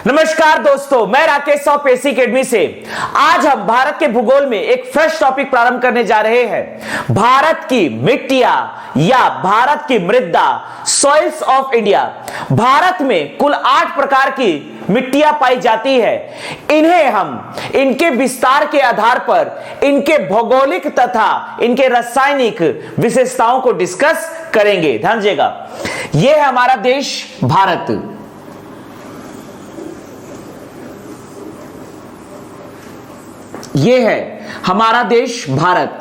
नमस्कार दोस्तों, मैं राकेश सौ पेसी अकेडमी से। आज हम भारत के भूगोल में एक फ्रेश टॉपिक प्रारंभ करने जा रहे हैं। भारत की मिट्टियां या भारत की मृदा, सॉइल्स ऑफ इंडिया। भारत में कुल 8 प्रकार की मिट्टियां पाई जाती है। इन्हें हम इनके विस्तार के आधार पर इनके भौगोलिक तथा इनके रासायनिक विशेषताओं को डिस्कस करेंगे। ध्यान दीजिएगा, यह है हमारा देश भारत। यह है हमारा देश भारत।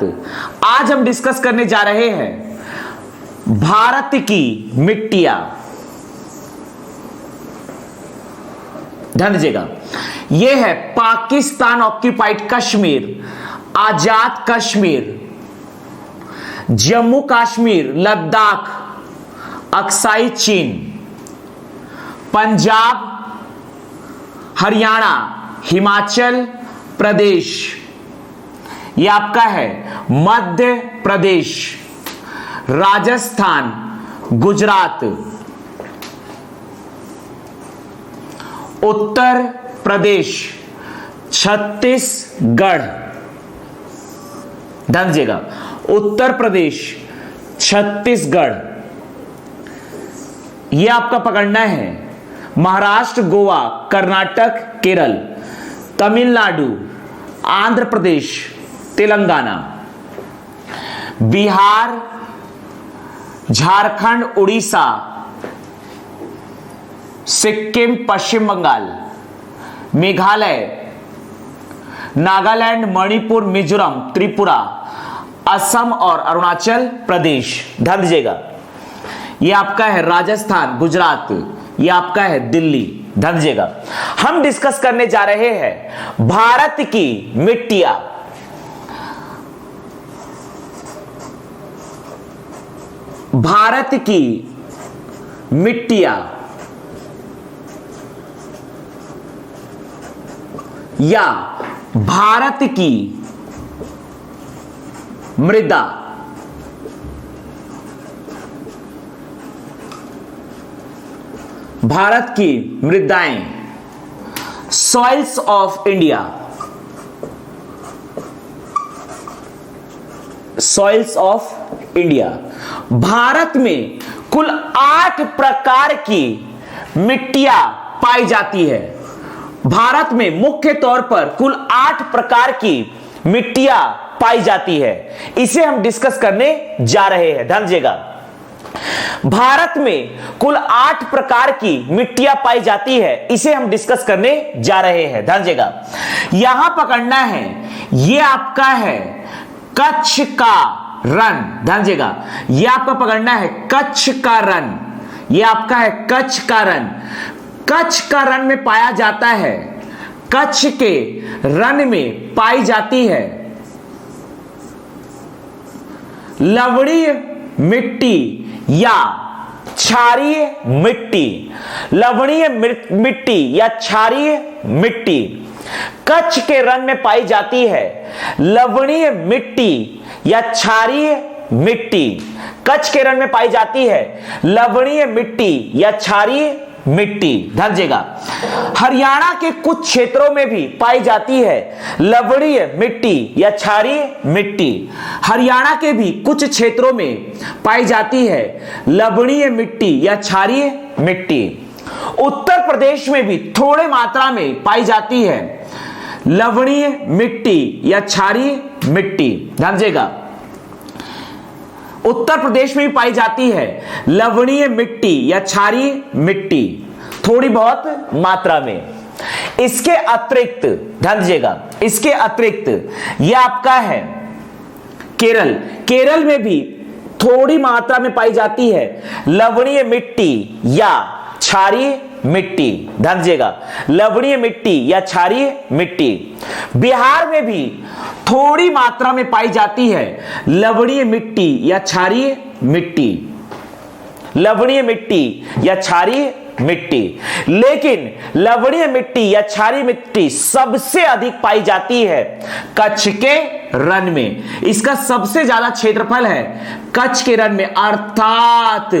आज हम डिस्कस करने जा रहे हैं भारत की मिट्टियां। ध्यान दीजिएगा, यह है पाकिस्तान ऑक्यूपाइड कश्मीर, आजाद कश्मीर, जम्मू कश्मीर, लद्दाख, अक्साई चीन, पंजाब, हरियाणा, हिमाचल प्रदेश, यह आपका है मध्य प्रदेश, राजस्थान, गुजरात, उत्तर प्रदेश, छत्तीसगढ़। ध्यान दीजिएगा, उत्तर प्रदेश, छत्तीसगढ़। यह आपका पकड़ना है महाराष्ट्र, गोवा, कर्नाटक, केरल, तमिलनाडु, आंध्र प्रदेश, तेलंगाना, बिहार, झारखंड, उड़ीसा, सिक्किम, पश्चिम बंगाल, मेघालय, नागालैंड, मणिपुर, मिजोरम, त्रिपुरा, असम और अरुणाचल प्रदेश। ध्यान दीजिएगा, यह आपका है राजस्थान, गुजरात, यह आपका है दिल्ली। ध्यान दीजिएगा, हम डिस्कस करने जा रहे हैं भारत की मिट्टियां। भारत की मिट्टियां या भारत की मृदा। भारत की मृदाएं, soils of India. Soils of India. Bharat में कुल 8 प्रकार की मिट्टियां पाई जाती है। भारत में मुख्य तौर पर कुल 8 प्रकार की मिट्टियां पाई जाती है। इसे हम डिस्कस करने जा रहे हैं। ध्यान दीजिएगा, भारत में कुल 8 प्रकार की मिट्टियां पाई जाती है। इसे हम डिस्कस करने जा रहे हैं। ध्यान दीजिएगा, यहां पकड़ना है, यह आपका है कच्छ का रण। ध्यान दीजिएगा, यह आपका पकड़ना है कच्छ का रण। यह आपका है कच्छ का रण। कच्छ का रण में पाया जाता है, कच्छ के रण में पाई जाती है लवणीय मिट्टी या क्षारीय मिट्टी। लवणीय मिट्टी या क्षारीय मिट्टी कच्छ के रण में पाई जाती है। लवणीय मिट्टी या क्षारीय मिट्टी कच्छ के रण में पाई जाती है। लवणीय मिट्टी या क्षारीय मिट्टी। ध्यान दीजिएगा, हरियाणा के कुछ क्षेत्रों में भी पाई जाती है लवणीय मिट्टी या क्षारीय मिट्टी। हरियाणा के भी कुछ क्षेत्रों में पाई जाती है लवणीय मिट्टी या क्षारीय मिट्टी। उत्तर प्रदेश में भी थोड़े मात्रा में पाई जाती है लवणीय मिट्टी या क्षारीय मिट्टी। ध्यान दीजिएगा, उत्तर प्रदेश में भी पाई जाती है लवणीय मिट्टी या क्षारीय मिट्टी, थोड़ी बहुत मात्रा में। इसके अतिरिक्त ध्यान दीजिएगा, इसके अतिरिक्त यह आपका है केरल। केरल में भी थोड़ी मात्रा में पाई जाती है लवणीय मिट्टी या क्षारीय मिट्टी। ध्यान दीजिएगा, लवणीय मिट्टी या क्षारीय मिट्टी। बिहार में भी थोड़ी मात्रा में पाई जाती है लवणीय मिट्टी या क्षारीय मिट्टी। लवणीय मिट्टी या क्षारीय मिट्टी। लेकिन लवणीय मिट्टी या क्षारीय मिट्टी सबसे अधिक पाई जाती है कच्छ के रण में। इसका सबसे ज्यादा क्षेत्रफल है कच्छ के रण में, अर्थात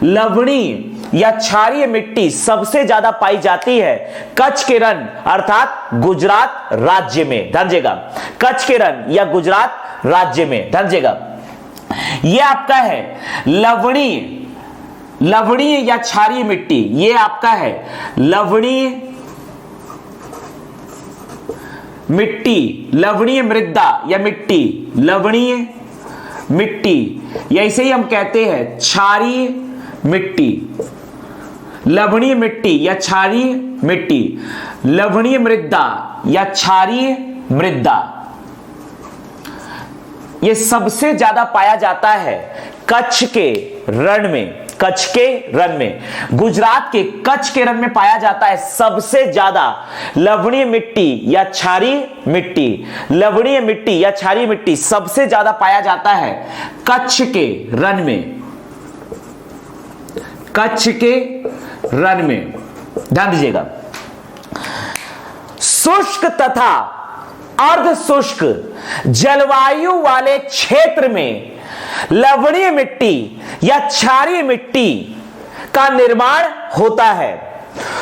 लवणीय या क्षारीय मिट्टी सबसे ज्यादा पाई जाती है कच्छ के रण अर्थात गुजरात राज्य में। ध्यान दीजिएगा, कच्छ के रण या गुजरात राज्य में। ध्यान दीजिएगा, यह आपका है लवणीय या क्षारीय मिट्टी। यह आपका है लवणीय मिट्टी, लवणीय मृदा या मिट्टी, लवणीय मिट्टी, या इसे ही हम कहते हैं क्षारीय मिट्टी। लवणीय मिट्टी या क्षारीय मिट्टी, लवणीय मृदा या क्षारीय मृदा, यह सबसे ज्यादा पाया जाता है कच्छ के रण में। कच्छ के रण में, गुजरात के कच्छ के रण में पाया जाता है सबसे ज्यादा लवणीय मिट्टी या क्षारीय मिट्टी। लवणीय मिट्टी या क्षारीय मिट्टी सबसे ज्यादा पाया जाता है कच्छ के रण में, कच्छ के रण में। ध्यान दीजिएगा, शुष्क तथा अर्ध शुष्क जलवायु वाले क्षेत्र में लवणीय मिट्टी या क्षारीय मिट्टी का निर्माण होता है।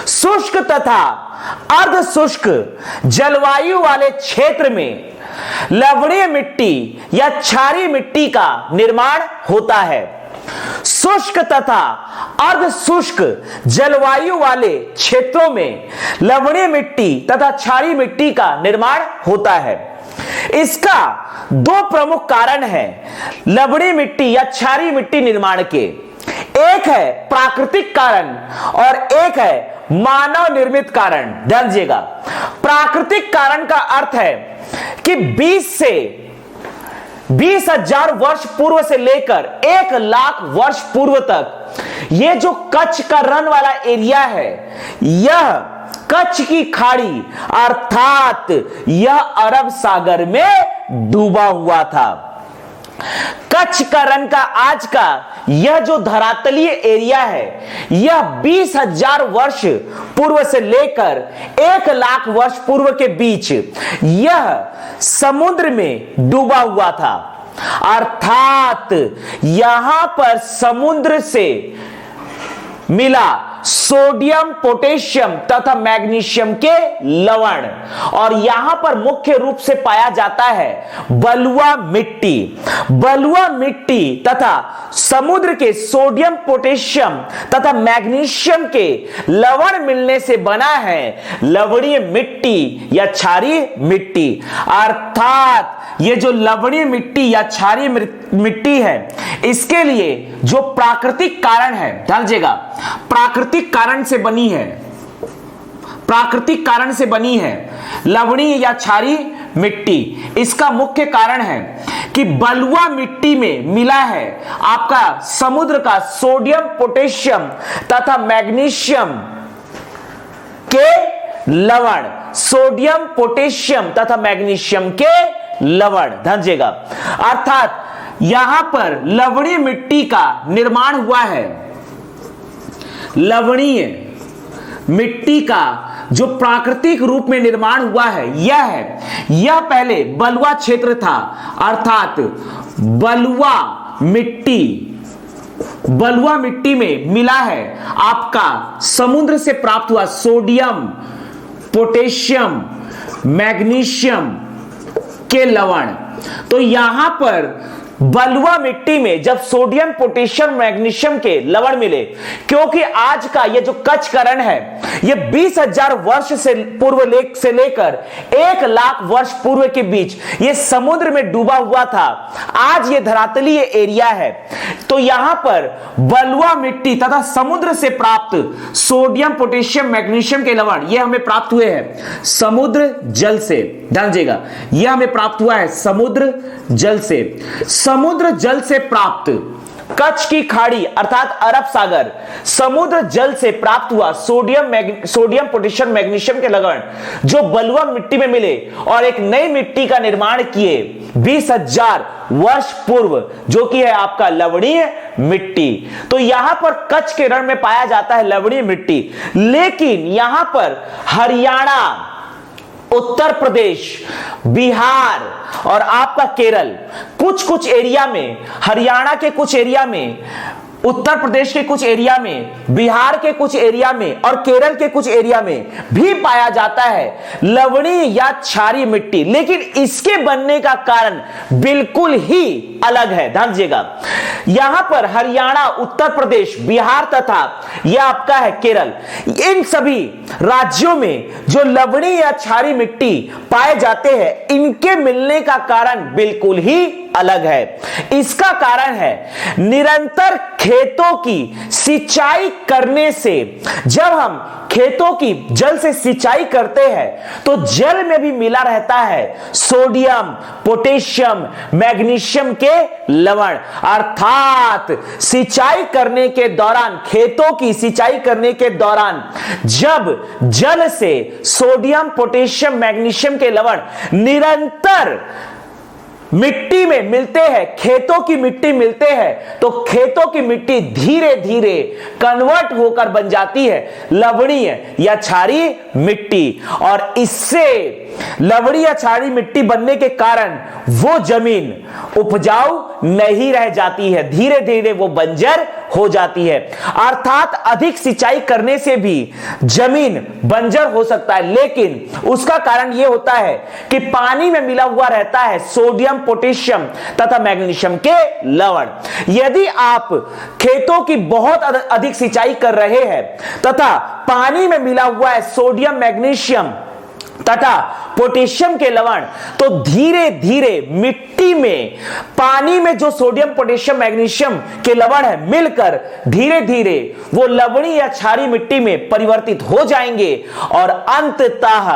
शुष्क तथा अर्ध शुष्क जलवायु वाले क्षेत्र में लवणीय मिट्टी या क्षारीय मिट्टी का निर्माण होता है। शुष्क तथा अर्ध शुष्क जलवायु वाले क्षेत्रों में लवणीय मिट्टी तथा क्षारीय मिट्टी का निर्माण होता है। इसका दो प्रमुख कारण हैं लवणीय मिट्टी या क्षारीय मिट्टी निर्माण के। एक है प्राकृतिक कारण और एक है मानव निर्मित कारण। ध्यान दीजिएगा, प्राकृतिक कारण का अर्थ है कि 20,000 वर्ष पूर्व से लेकर 1,00,000 वर्ष पूर्व तक ये जो कच्छ का रण वाला एरिया है, यह कच्छ की खाड़ी अर्थात यह अरब सागर में डूबा हुआ था। कच्छ का रण का आज का यह जो धरातलीय एरिया है, यह 20,000 वर्ष पूर्व से लेकर 1,00,000 वर्ष पूर्व के बीच यह समुद्र में डूबा हुआ था। अर्थात यहां पर समुद्र से मिला सोडियम, पोटेशियम तथा मैग्नीशियम के लवण, और यहां पर मुख्य रूप से पाया जाता है बलुआ मिट्टी। बलुआ मिट्टी तथा समुद्र के सोडियम, पोटेशियम तथा मैग्नीशियम के लवण मिलने से बना है लवणीय मिट्टी या क्षारीय मिट्टी। अर्थात ये जो लवणीय मिट्टी या क्षारीय मिट्टी है, इसके लिए जो प्राकृतिक कारण है, ध्यान दीजिएगा, प्राकृतिक कारण से बनी है, प्राकृतिक कारण से बनी है लवणीय या क्षारीय मिट्टी। इसका मुख्य कारण है कि बलुआ मिट्टी में मिला है आपका समुद्र का सोडियम, पोटेशियम तथा मैग्नीशियम के लवण, सोडियम, पोटेशियम तथा मैग्नीशियम के लवण। ध्यान दीजिएगा, अर्थात यहां पर लवणीय मिट्टी का निर्माण हुआ है। लवणीय मिट्टी का जो प्राकृतिक रूप में निर्माण हुआ है, यह पहले बलुआ क्षेत्र था। अर्थात बलुआ मिट्टी में मिला है आपका समुद्र से प्राप्त हुआ सोडियम, पोटेशियम, मैग्नीशियम के लवण। तो यहां पर बलुआ मिट्टी में जब सोडियम, पोटेशियम, मैग्नीशियम के लवण मिले, क्योंकि आज का ये जो कच्छ का रण है, ये 20,000 वर्ष से पूर्व से लेकर 1,00,000 वर्ष पूर्व के बीच ये समुद्र में डूबा हुआ था। आज ये धरातलीय एरिया है, तो यहां पर बलुआ मिट्टी तथा समुद्र से प्राप्त सोडियम, पोटेशियम, मैग्नीशियम के लवण ये हमें प्राप्त हुए हैं समुद्र जल से। ध्यान दीजिएगा, यह हमें प्राप्त हुआ है समुद्र जल से। समुद्र जल से प्राप्त कच्छ की खाड़ी अर्थात अरब सागर, समुद्र जल से प्राप्त हुआ सोडियम, पोटेशियम, मैग्नीशियम के लवण जो बलुआ मिट्टी में मिले और एक नई मिट्टी का निर्माण किए 20,000 वर्ष पूर्व, जो कि है आपका लवणीय मिट्टी। तो यहां पर कच्छ के रण में पाया जाता है लवणीय मिट्टी, लेकिन यहां पर हरियाणा, उत्तर प्रदेश, बिहार और आपका केरल, कुछ एरिया में, हरियाणा के कुछ एरिया में, उत्तर प्रदेश के कुछ एरिया में, बिहार के कुछ एरिया में और केरल के कुछ एरिया में भी पाया जाता है लवणीय या क्षारीय मिट्टी, लेकिन इसके बनने का कारण बिल्कुल ही अलग है। ध्यान दीजिएगा, यहां पर हरियाणा, उत्तर प्रदेश, बिहार तथा यह आपका है केरल, इन सभी राज्यों में जो लवणीय या क्षारीय मिट्टी पाए जाते हैं, इनके मिलने का कारण बिल्कुल ही अलग है। इसका कारण है निरंतर खेतों की सिंचाई करने से। जब हम खेतों की जल से सिंचाई करते हैं तो जल में भी मिला रहता है सोडियम, पोटेशियम, मैग्नीशियम के लवण, अर्थात सिंचाई करने के दौरान, खेतों की सिंचाई करने के दौरान जब जल से सोडियम, पोटेशियम, मैग्नीशियम के लवण निरंतर मिट्टी में मिलते हैं, खेतों की मिट्टी मिलते हैं, तो खेतों की मिट्टी धीरे धीरे कन्वर्ट होकर बन जाती है लवणीय या क्षारीय मिट्टी। और इससे लवणीय या क्षारीय मिट्टी बनने के कारण वो जमीन उपजाऊ नहीं रह जाती है, धीरे धीरे वो बंजर हो जाती है। अर्थात अधिक सिंचाई करने से भी जमीन बंजर हो सकता है, लेकिन उसका कारण यह होता है कि पानी में मिला हुआ रहता है सोडियम, पोटेशियम तथा मैग्नीशियम के लवण। यदि आप खेतों की बहुत अधिक सिंचाई कर रहे हैं तथा पानी में मिला हुआ है सोडियम, मैग्नीशियम तथा पोटेशियम के लवण, तो धीरे धीरे मिट्टी में पानी में जो सोडियम, पोटेशियम, मैग्नीशियम के लवण है मिलकर धीरे धीरे वो लवणीय या क्षारीय मिट्टी में परिवर्तित हो जाएंगे और अंततः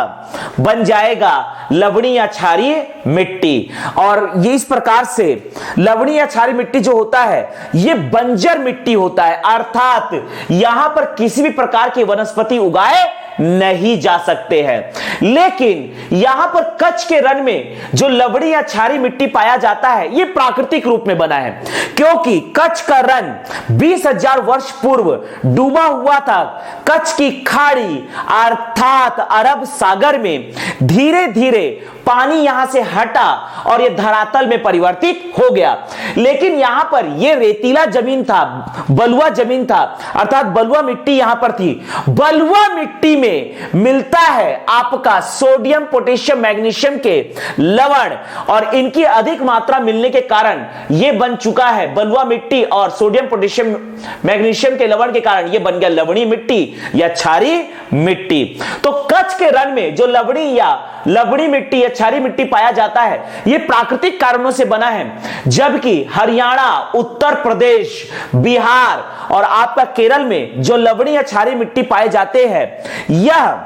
बन जाएगा लवणीय या क्षारीय मिट्टी। और ये इस प्रकार से लवणीय या क्षारीय मिट्टी जो होता है ये बंजर मिट्टी होता है, अर्थात यहां पर किसी भी प्रकार की वनस्पति उगाए नहीं जा सकते हैं। लेकिन यहां पर कच्छ के रण में जो लवणीय या क्षारीय मिट्टी पाया जाता है ये प्राकृतिक रूप में बना है, क्योंकि कच्छ का रण 20,000 वर्ष पूर्व डूबा हुआ था। कच्छ की खाड़ी अर्थात अरब सागर में धीरे धीरे पानी यहां से हटा और यह धरातल में परिवर्तित हो गया। लेकिन यहां पर यह रेतीला जमीन था, बलुआ जमीन था, अर्थात बलुआ मिट्टी यहां पर थी। बलुआ मिट्टी में मिलता है आपका सोडियम, पोटेशियम, मैग्नीशियम के लवण, और इनकी अधिक मात्रा मिलने के कारण यह बन चुका है बलुआ मिट्टी, और सोडियम, पोटेशियम, मैग्नीशियम के लवण के कारण यह बन गया लवणीय मिट्टी या क्षारीय मिट्टी। तो कच्छ के रण में जो लवणीय मिट्टी या क्षारीय मिट्टी पाया जाता है यह प्राकृतिक कारणों से बना है, जबकि हरियाणा, उत्तर प्रदेश, बिहार और आपका केरल में जो लवणीय या क्षारीय मिट्टी पाए जाते हैं यह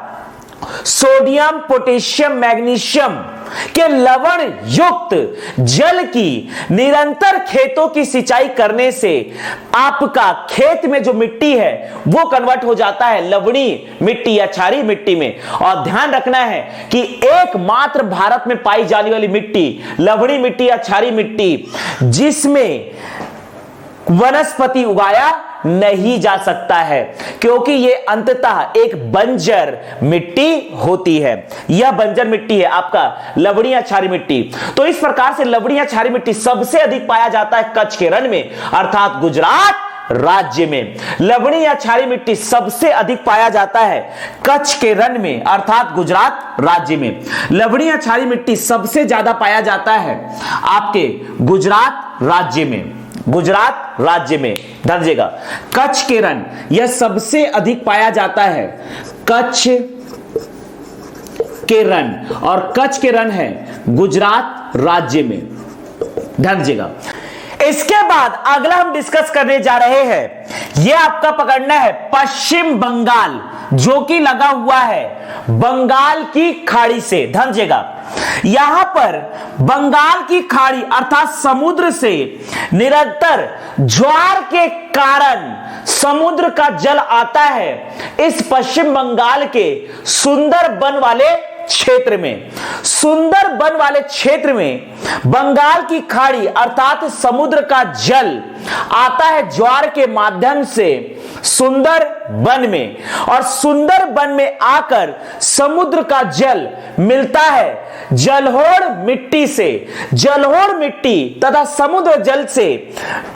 सोडियम, पोटेशियम, मैग्नीशियम के लवण युक्त जल की निरंतर खेतों की सिंचाई करने से आपका खेत में जो मिट्टी है वो कन्वर्ट हो जाता है लवणीय मिट्टी या क्षारीय मिट्टी में। और ध्यान रखना है कि एकमात्र भारत में पाई जाने वाली मिट्टी लवणीय मिट्टी या क्षारीय मिट्टी जिसमें वनस्पति उगाया नहीं जा सकता है, क्योंकि यह अंततः एक बंजर मिट्टी होती है। यह बंजर मिट्टी है आपका लवणीय या क्षारीय मिट्टी। तो इस प्रकार से लवणीय या क्षारीय मिट्टी सबसे अधिक पाया जाता है कच्छ के रण में, अर्थात गुजरात राज्य में। लवणीय या क्षारीय मिट्टी सबसे अधिक पाया जाता है कच्छ के रण में, अर्थात गुजरात राज्य में। लवणीय या क्षारीय मिट्टी सबसे ज्यादा पाया जाता है आपके गुजरात राज्य में, गुजरात राज्य में। ध्यान दीजिएगा, कच्छ के रण यह सबसे अधिक पाया जाता है कच्छ के रण, और कच्छ के रण है गुजरात राज्य में। ध्यान दीजिएगा। इसके बाद अगला हम डिस्कस करने जा रहे हैं, यह आपका पकड़ना है पश्चिम बंगाल, जो कि लगा हुआ है बंगाल की खाड़ी से। ध्यान दीजिएगा, यहां पर बंगाल की खाड़ी अर्थात समुद्र से निरंतर ज्वार के कारण समुद्र का जल आता है इस पश्चिम बंगाल के सुंदरबन वाले क्षेत्र में। सुंदरबन वाले क्षेत्र में बंगाल की खाड़ी अर्थात समुद्र का जल आता है ज्वार के माध्यम से सुंदर वन में, और सुंदर वन में आकर समुद्र का जल मिलता है जलोढ़ मिट्टी से। जलोढ़ मिट्टी तथा समुद्र जल से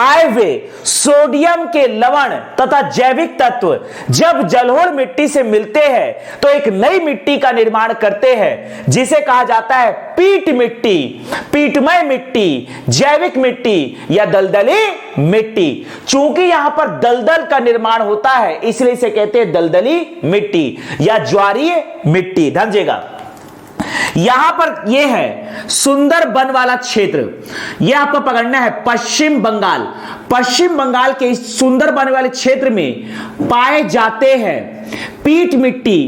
आए हुए सोडियम के लवण तथा जैविक तत्व जब जलोढ़ मिट्टी से मिलते हैं तो एक नई मिट्टी का निर्माण करते हैं जिसे कहा जाता है पीट मिट्टी, पीटमय मिट्टी, जैविक मिट्टी या दलदली मिट्टी। चूंकि यहां पर दलदल का निर्माण होता है इसलिए इसे कहते हैं दलदली मिट्टी या ज्वारीय मिट्टी। ध्यान, यहां पर यह है सुंदर वन वाला क्षेत्र, यह आपको पकड़ना है पश्चिम बंगाल। पश्चिम बंगाल के इस सुंदर वन वाले क्षेत्र में पाए जाते हैं पीट मिट्टी,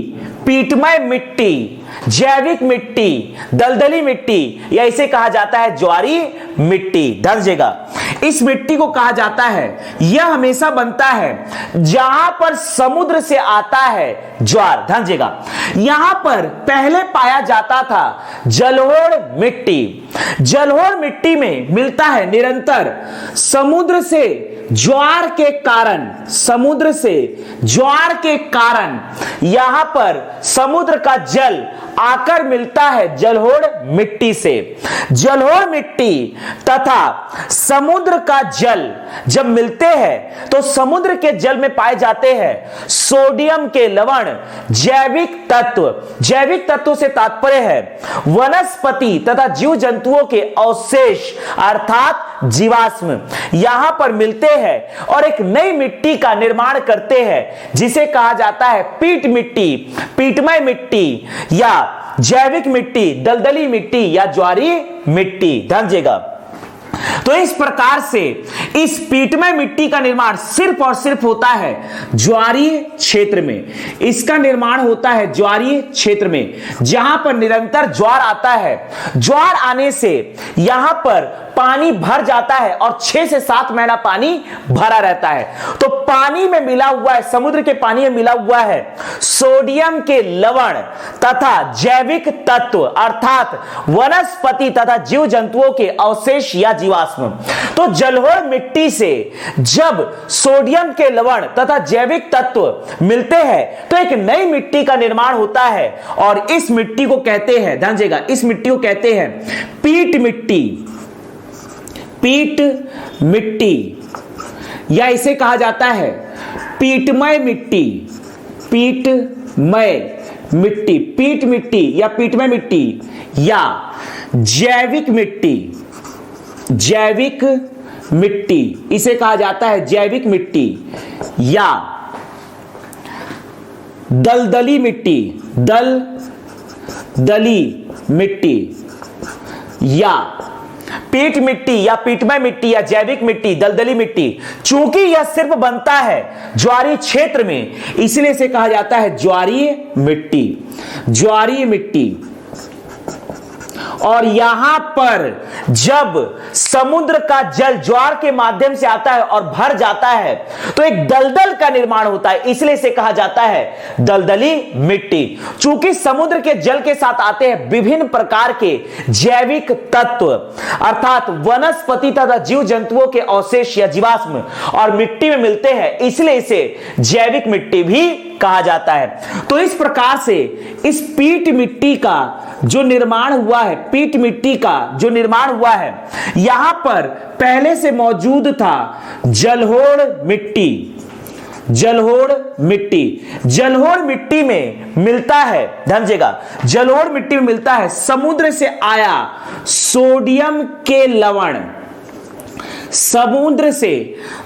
पीटमय मिट्टी, जैविक मिट्टी, दलदली मिट्टी या इसे कहा जाता है ज्वारी मिट्टी। ध्यान, इस मिट्टी को कहा जाता है, यह हमेशा बनता है जहां पर समुद्र से आता है ज्वार। ध्यान, यहां पर पहले पाया जाता था जलोढ़ मिट्टी। जलोढ़ मिट्टी में मिलता है निरंतर समुद्र से ज्वार के कारण, समुद्र से ज्वार के कारण यहां पर समुद्र का जल आकर मिलता है जलोढ़ मिट्टी से। जलोढ़ मिट्टी तथा समुद्र का जल जब मिलते हैं तो समुद्र के जल में पाए जाते हैं सोडियम के लवण, जैविक तत्व। जैविक तत्व से तात्पर्य है वनस्पति तथा जीव जंतुओं के अवशेष अर्थात जीवाश्म यहां पर मिलते हैं और एक नई मिट्टी का निर्माण करते हैं जिसे कहा जाता है पीट मिट्टी, पीटमय मिट्टी या जैविक मिट्टी, दलदली मिट्टी या ज्वारी मिट्टी। ध्यान देगा, तो इस प्रकार से इस पीटमय मिट्टी का निर्माण सिर्फ और सिर्फ होता है ज्वारीय क्षेत्र में। इसका निर्माण होता है ज्वारीय क्षेत्र में जहां पर निरंतर ज्वार आता है। ज्वार आने से यहां पर पानी भर जाता है और 6 से 7 महीना पानी भरा रहता है। तो पानी में मिला हुआ है, समुद्र के पानी में मिला हुआ है सोडियम के लवण तथा जैविक तत्व अर्थात वनस्पति तथा जीव जंतुओं के अवशेष या जीवाश्म। तो जलोढ़ मिट्टी से जब सोडियम के लवण तथा जैविक तत्व मिलते हैं तो एक नई मिट्टी का निर्माण होता है और इस मिट्टी को कहते हैं, ध्यान देगा, इस मिट्टी को कहते हैं पीट मिट्टी, पीट मिट्टी या इसे कहा जाता है पीटमय मिट्टी, पीटमय मिट्टी, पीट मिट्टी या पीटमय मिट्टी या जैविक मिट्टी, जैविक मिट्टी इसे कहा जाता है जैविक मिट्टी या दलदली मिट्टी, दलदली मिट्टी या पीट मिट्टी या पीटमय मिट्टी या जैविक मिट्टी, दलदली मिट्टी। चूंकि यह सिर्फ बनता है ज्वारीय क्षेत्र में इसलिए इसे कहा जाता है ज्वारीय मिट्टी, ज्वारीय मिट्टी। और यहां पर जब समुद्र का जल ज्वार के माध्यम से आता है और भर जाता है तो एक दलदल का निर्माण होता है इसलिए इसे कहा जाता है दलदली मिट्टी। चूंकि समुद्र के जल के साथ आते हैं विभिन्न प्रकार के जैविक तत्व अर्थात वनस्पति तथा जीव जंतुओं के अवशेष या जीवाश्म और मिट्टी में मिलते हैं इसलिए इसे जैविक मिट्टी भी कहा जाता है। तो इस प्रकार से इस पीट मिट्टी का जो निर्माण हुआ है, पीट मिट्टी का जो निर्माण हुआ है, यहां पर पहले से मौजूद था जलोढ़ मिट्टी, जलोढ़ मिट्टी। जलोढ़ मिट्टी में मिलता है, ध्यान देगा, जलोढ़ मिट्टी में मिलता है समुद्र से आया सोडियम के लवण, समुद्र से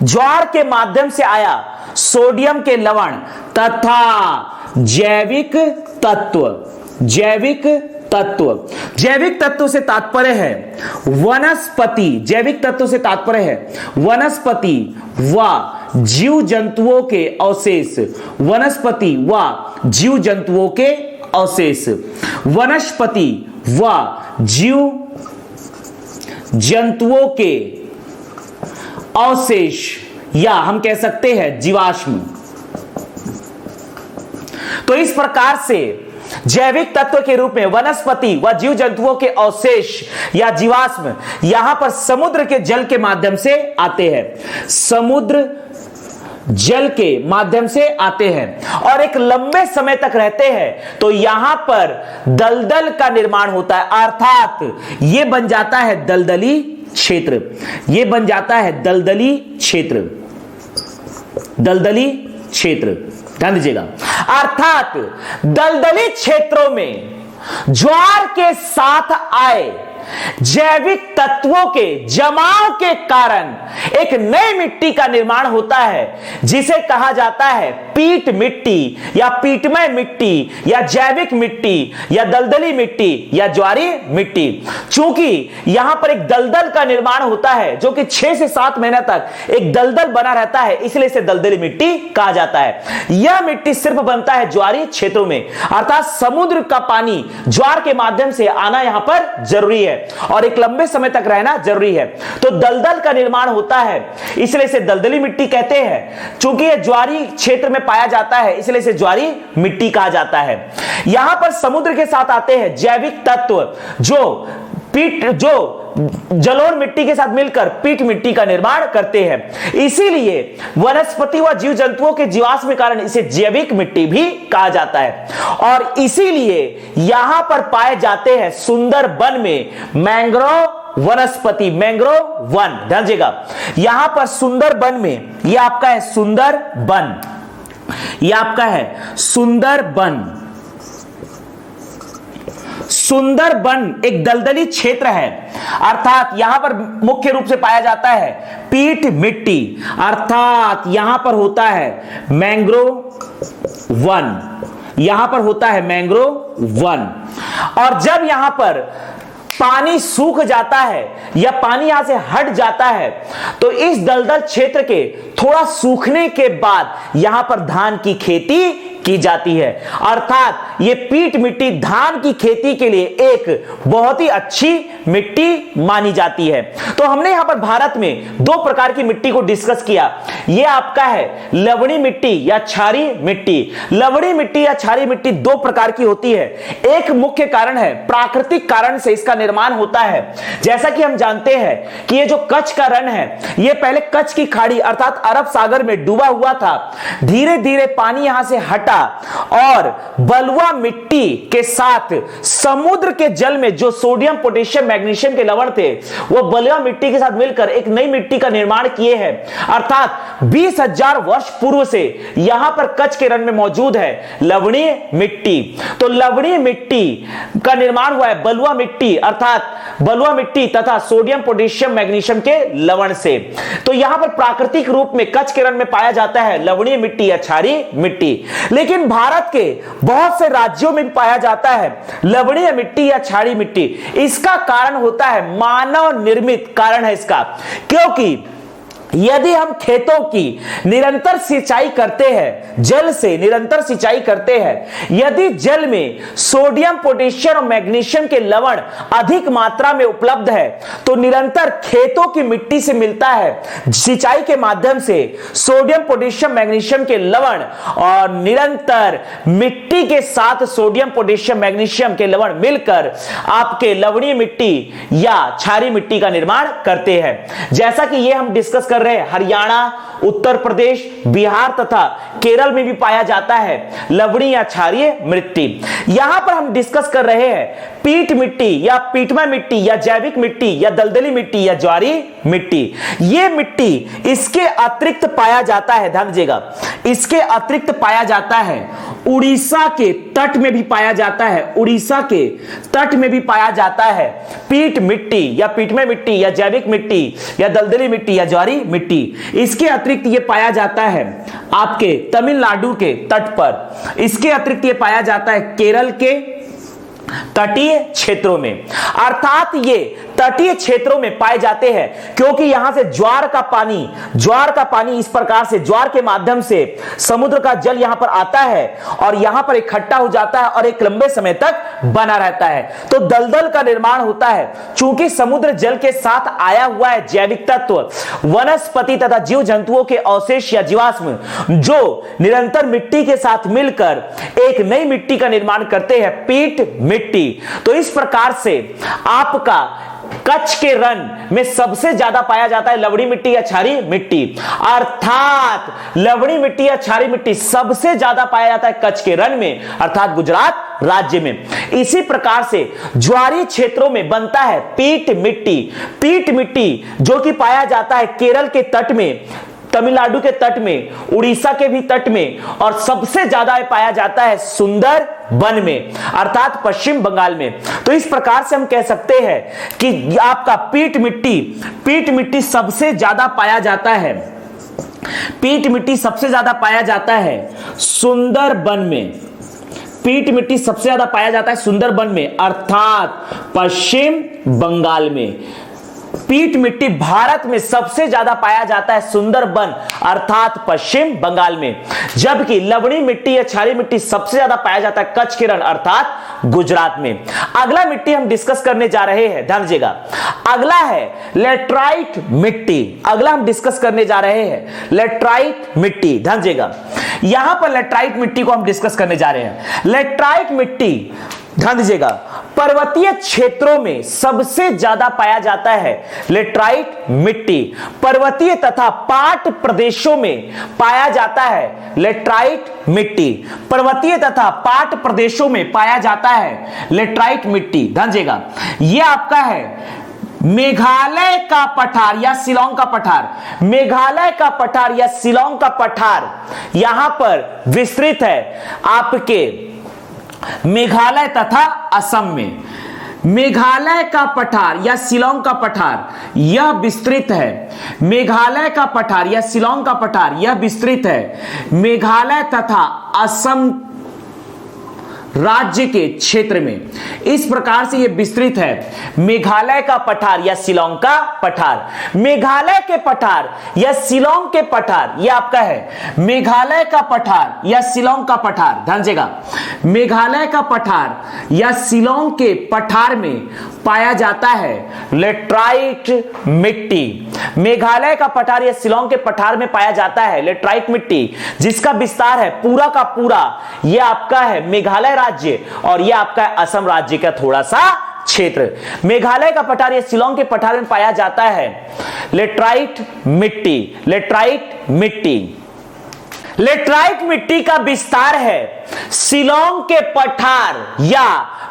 ज्वार के माध्यम से आया सोडियम के लवण तथा जैविक तत्व, जैविक तत्व। जैविक तत्व से तात्पर्य है वनस्पति, जैविक तत्व से तात्पर्य है वनस्पति व जीव जंतुओं के अवशेष, वनस्पति व जीव जंतुओं के अवशेष, वनस्पति व जीव जंतुओं के अवशेष या हम कह सकते हैं जीवाश्म। तो इस प्रकार से जैविक तत्व के रूप में वनस्पति व जीव जंतुओं के अवशेष या जीवाश्म यहां पर समुद्र के जल के माध्यम से आते हैं। समुद्र जल के माध्यम से आते हैं और एक लंबे समय तक रहते हैं तो यहां पर दलदल का निर्माण होता है, अर्थात यह बन जाता है दलदली क्षेत्र। यह बन जाता है दलदली क्षेत्र, दलदली क्षेत्र। ध्यान दीजिएगा, अर्थात दलदली क्षेत्रों में ज्वार के साथ आए जैविक तत्वों के जमाव के कारण एक नई मिट्टी का निर्माण होता है जिसे कहा जाता है पीट मिट्टी या पीटमय मिट्टी या जैविक मिट्टी या दलदली मिट्टी या ज्वारी मिट्टी। चूंकि यहां पर एक दलदल का निर्माण होता है जो कि 6 से 7 महीने तक एक दलदल बना रहता है, इसलिए इसे दलदली मिट्टी कहा जाता है। यह मिट्टी सिर्फ बनता है ज्वारी क्षेत्रों में, अर्थात समुद्र का पानी ज्वार के माध्यम से आना यहां पर जरूरी है और एक लंबे समय तक रहना जरूरी है। तो दलदल का निर्माण होता है, इसलिए इसे दलदली मिट्टी कहते हैं। चूंकि यह ज्वारी क्षेत्र में पाया जाता है इसलिए इसे ज्वारी मिट्टी कहा जाता है। यहां पर समुद्र के साथ आते हैं जैविक तत्व जो जलोढ़ मिट्टी के साथ मिलकर पीट मिट्टी का निर्माण करते हैं। इसीलिए वनस्पति व जीव जंतुओं के जीवाश्म के कारण इसे जैविक मिट्टी भी कहा जाता है और इसीलिए यहां पर पाए जाते हैं सुंदर वन में मैंग्रोव वनस्पति, मैंग्रोव वन। ध्यान दीजिएगा, यहां पर सुंदर वन में यह आपका है सुंदर वन, यह आपका है सुंदर वन। सुंदर वन एक दलदली क्षेत्र है, अर्थात यहां पर मुख्य रूप से पाया जाता है पीट मिट्टी, अर्थात यहां पर होता है मैंग्रोव वन, यहां पर होता है मैंग्रोव वन। और जब यहां पर पानी सूख जाता है या पानी यहां से हट जाता है तो इस दलदल क्षेत्र के थोड़ा सूखने के बाद यहां पर धान की खेती की जाती है, अर्थात ये पीट मिट्टी धान की खेती के लिए एक बहुत ही अच्छी मिट्टी मानी जाती है। तो हमने यहां पर भारत में 2 प्रकार की मिट्टी को डिस्कस किया। यह आपका है लवणी मिट्टी या क्षारीय मिट्टी। लवणी मिट्टी या क्षारीय मिट्टी 2 प्रकार की होती है। एक मुख्य कारण है प्राकृतिक कारण से इसका निर्माण होता है। जैसा कि हम जानते हैं कि ये जो कच्छ का रण है यह पहले कच्छ की खाड़ी अर्थात अरब सागर में डूबा हुआ था, धीरे धीरे पानी यहां से हटा और बलुआ मिट्टी के साथ समुद्र के जल में जो सोडियम पोटेशियम मैग्नीशियम के लवण थे वो बलुआ मिट्टी के साथ मिलकर एक नई मिट्टी का निर्माण किए हैं। अर्थात 20,000 वर्ष पूर्व से यहां पर कच्छ के रण में मौजूद है लवणीय मिट्टी। तो लवणीय मिट्टी का निर्माण हुआ है बलुआ मिट्टी अर्थात बलुआ मिट्टी तथा सोडियम पोटेशियम मैग्नीशियम के लवण से। तो यहां पर प्राकृतिक रूप में कच्छ के रण में पाया जाता है लवणीय मिट्टी या क्षारीय मिट्टी। लेकिन भारत के बहुत से राज्यों में भी पाया जाता है लवणीय मिट्टी या क्षारीय मिट्टी। इसका कारण होता है मानव निर्मित कारण है इसका, क्योंकि यदि हम खेतों की निरंतर सिंचाई करते हैं, जल से निरंतर सिंचाई करते हैं, यदि जल में सोडियम पोटेशियम और मैग्नीशियम के लवण अधिक मात्रा में उपलब्ध है तो निरंतर खेतों की मिट्टी से मिलता है सिंचाई के माध्यम से सोडियम पोटेशियम मैग्नीशियम के लवण और निरंतर मिट्टी के साथ सोडियम पोटेशियम मैग्नीशियम के लवण मिलकर आपके लवणीय मिट्टी या क्षारीय मिट्टी का निर्माण करते हैं। जैसा कि यह हम डिस्कस कर हरियाणा, उत्तर प्रदेश, बिहार तथा केरल में भी पाया जाता है लवणी या क्षारीय मिट्टी। यहां पर हम डिस्कस कर रहे हैं पीट मिट्टी या पीटमय मिट्टी या जैविक मिट्टी या दलदली मिट्टी या ज्वारी मिट्टी। यह मिट्टी इसके अतिरिक्त पाया जाता है, ध्यान दीजिएगा, इसके अतिरिक्त पाया जाता है उड़ीसा के तट में भी पाया जाता है, उड़ीसा के तट में भी पाया जाता है पीट मिट्टी या पीटमय मिट्टी या जैविक मिट्टी या दलदली मिट्टी या ज्वारी मिट्टी। इसके अतिरिक्त यह पाया जाता है आपके तमिलनाडु के तट पर, इसके अतिरिक्त यह पाया जाता है केरल के तटीय क्षेत्रों में। अर्थात ये तटीय क्षेत्रों में पाए जाते हैं क्योंकि यहां से ज्वार का पानी इस प्रकार से ज्वार के माध्यम से समुद्र का जल यहां पर आता है और यहां पर इकट्ठा हो जाता है और एक लंबे समय तक बना रहता है। तो दलदल का निर्माण होता है चूंकि समुद्र जल के साथ आया हुआ है जैविक तत्व, वनस्पति तथा जीव जंतुओं के अवशेष या जीवाश्म जो निरंतर मिट्टी के साथ मिलकर एक नई मिट्टी का निर्माण करते हैं पीट मिट्टी। तो इस प्रकार से आपका कच्छ के रण में सबसे ज्यादा पाया जाता है लवड़ी मिट्टी या क्षारीय मिट्टी, अर्थात लवड़ी मिट्टी या क्षारीय मिट्टी सबसे ज्यादा पाया जाता है कच्छ के रण में, अर्थात गुजरात राज्य में। इसी प्रकार से ज्वारीय क्षेत्रों में बनता है पीट मिट्टी, पीट मिट्टी जो कि पाया जाता है केरल के तट में, तमिलनाडु के तट में, उड़ीसा के भी तट में, और सबसे ज्यादा पाया जाता है सुंदरबन में, अर्थात पश्चिम बंगाल में। तो इस प्रकार से हम कह सकते हैं कि आपका पीट मिट्टी सबसे ज्यादा पाया जाता है, पीट मिट्टी सबसे ज्यादा पाया जाता है सुंदरबन में, पीट मिट्टी सबसे ज्यादा पाया जाता है सुंदरबन में, अर्थात पश्चिम बंगाल में। पीट मिट्टी भारत में सबसे ज्यादा पाया जाता है सुंदरबन अर्थात पश्चिम बंगाल में, जबकि लवणी मिट्टी या क्षारीय मिट्टी सबसे ज्यादा पाया जाता है कच्छ के रण अर्थात गुजरात में। अगला मिट्टी हम डिस्कस करने जा रहे हैं, ध्यान दीजिएगा, अगला है लेटराइट मिट्टी। अगला हम डिस्कस करने जा रहे हैं लेटराइट मिट्टी, ध्यान दीजिएगा, यहां पर लेटराइट मिट्टी को हम डिस्कस करने जा रहे हैं। लेटराइट मिट्टी, ध्यान दीजिएगा, पर्वतीय क्षेत्रों में सबसे ज्यादा पाया जाता है लेटराइट मिट्टी, पर्वतीय तथा पाट प्रदेशों में पाया जाता है लेटराइट मिट्टी, पर्वतीय तथा पाट प्रदेशों में पाया जाता है लेटराइट मिट्टी। ध्यान दीजिएगा, यह आपका है मेघालय का पठार या शिलांग का पठार, मेघालय का पठार या शिलांग का पठार यहां पर विस्तृत है आपके मेघालय तथा असम में। मेघालय का पठार या शिलांग का पठार यह विस्तृत है, मेघालय का पठार या शिलांग का पठार यह विस्तृत है मेघालय तथा असम राज्य के क्षेत्र में। इस प्रकार से यह विस्तृत है मेघालय का पठार या शिलांग का पठार। मेघालय के पठार या शिलांग के पठार यह आपका है मेघालय का पठार या शिलांग का पठार, ध्यान दीजिएगा, मेघालय का पठार या शिलांग के पठार में पाया जाता है लेटराइट मिट्टी। मेघालय का पठार या शिलांग के पठार में पाया जाता है लेटराइट मिट्टी, जिसका विस्तार है पूरा का पूरा यह आपका है मेघालय राज्य और यह आपका असम राज्य का थोड़ा सा क्षेत्र। मेघालय का पठार या शिलांग के पठार में पाया जाता है लेटराइट मिट्टी, लेटराइट मिट्टी। लेटराइट मिट्टी का विस्तार है शिलांग के पठार या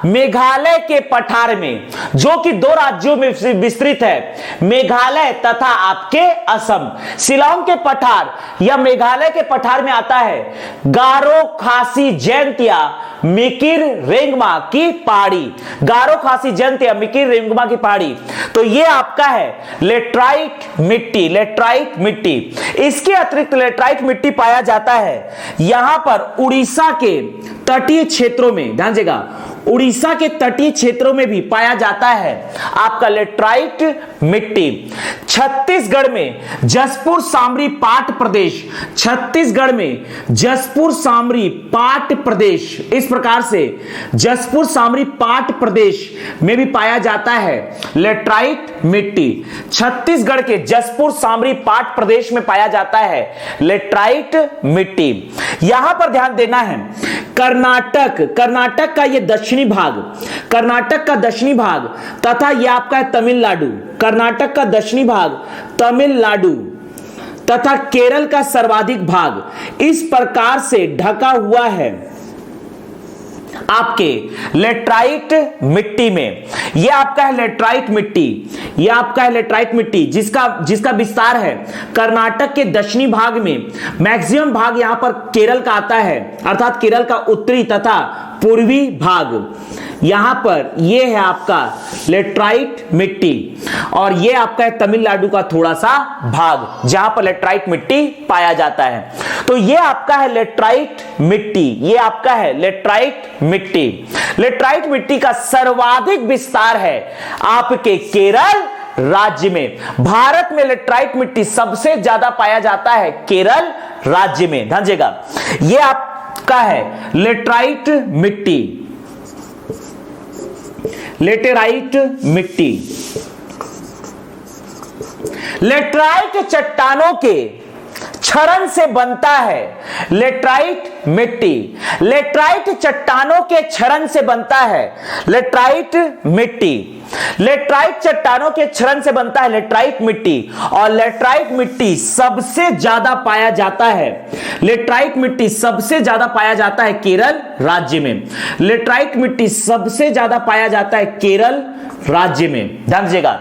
मेघालय के पठार में, जो कि दो राज्यों में विस्तृत है, मेघालय तथा आपके असम। शिलांग के पठार या मेघालय के पठार में आता है गारो खासी जयंतिया मिकिर रेंगमा की पहाड़ी, गारो खासी जयंतिया मिकिर रेंगमा की पहाड़ी। तो ये आपका है लेटराइट मिट्टी, लेटराइट मिट्टी। इसके अतिरिक्त लेटराइट मिट्टी पाया जाता है यहां पर उड़ीसा के तटीय क्षेत्रों में, ध्यान दीजिएगा, उड़ीसा के तटीय क्षेत्रों में भी पाया जाता है आपका लेटराइट मिट्टी। छत्तीसगढ़ में जसपुर सामरी पाट प्रदेश, छत्तीसगढ़ में जसपुर सामरी पाट प्रदेश, इस प्रकार से जसपुर सामरी पाट प्रदेश में भी पाया जाता है लेटराइट मिट्टी। छत्तीसगढ़ के जसपुर सामरी पाट प्रदेश में पाया जाता है लेटराइट मिट्टी। यहां पर ध्यान देना है कर्नाटक, कर्नाटक का ये दक्षिणी भाग, कर्नाटक का दक्षिणी भाग तथा यह आपका है तमिलनाडु, कर्नाटक का दक्षिणी भाग तमिलनाडु तथा केरल का सर्वाधिक भाग इस प्रकार से ढका हुआ है आपके लेटराइट मिट्टी में। यह आपका है लेटराइट मिट्टी, यह आपका है लेटराइट मिट्टी जिसका विस्तार है कर्नाटक के दक्षिणी भाग में, मैक्सिमम भाग यहां पर केरल का आता है, अर्थात केरल का उत्तरी तथा पूर्वी भाग यहां पर यह है आपका लेटराइट मिट्टी, और यह आपका है तमिलनाडु का थोड़ा सा भाग जहां पर लेटराइट मिट्टी पाया जाता है। तो यह आपका है लेटराइट मिट्टी, यह आपका है लेटराइट मिट्टी। लेटराइट मिट्टी का सर्वाधिक विस्तार है आपके केरल राज्य में। भारत में लेटराइट मिट्टी सबसे ज्यादा पाया जाता है केरल राज्य में, ध्यान दीजिएगा, यह आपका है लेटराइट मिट्टी, लेटेराइट मिट्टी। लेटराइट चट्टानों के क्षरण से बनता है लेटराइट मिट्टी। लेटराइट चट्टानों के क्षरण से बनता है लेटराइट मिट्टी। लेटराइट चट्टानों के क्षरण से बनता है लेटराइट मिट्टी, और लेटराइट मिट्टी सबसे ज्यादा पाया जाता है, लेटराइट मिट्टी सबसे ज्यादा पाया जाता है केरल राज्य में। लेटराइट मिट्टी सबसे ज्यादा पाया जाता है केरल राज्य में। ध्यान दीजिएगा,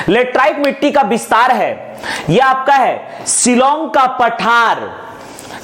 लेटराइट मिट्टी का विस्तार है, यह आपका है शिलोंग का पठार,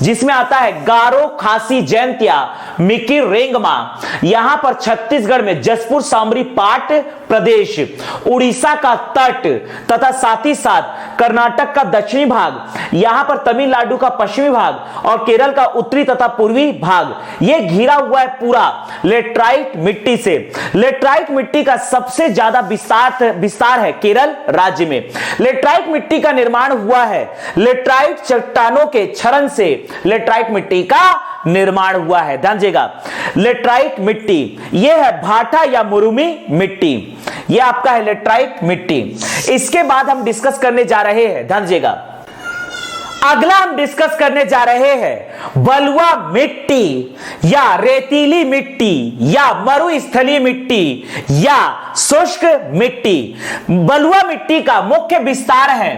जिसमें आता है गारो, खासी, जैंतिया, मिकिर, रेंगमा। यहां पर छत्तीसगढ़ में जसपुर, सामरी, पाट प्रदेश, उड़ीसा का तट तथा साथ ही साथ कर्नाटक का दक्षिणी भाग, यहां पर तमिलनाडु का पश्चिमी भाग और केरल का उत्तरी तथा पूर्वी भाग, यह घिरा हुआ है पूरा लेटराइट मिट्टी से। लेटराइट मिट्टी का सबसे ज्यादा विस्तार है केरल राज्य में। लेटराइट मिट्टी का निर्माण हुआ है लेटराइट चट्टानों के क्षरण से, लेटराइट मिट्टी का निर्माण हुआ है। ध्यान दीजिएगा, लेटराइट मिट्टी यह है भाटा या मुरुमी मिट्टी, यह आपका है लेटराइट मिट्टी। इसके बाद हम डिस्कस करने जा रहे हैं, ध्यान दीजिएगा, अगला हम डिस्कस करने जा रहे हैं बलुआ मिट्टी या रेतीली मिट्टी या मरुस्थलीय मिट्टी या शुष्क मिट्टी। बलुआ मिट्टी का मुख्य विस्तार है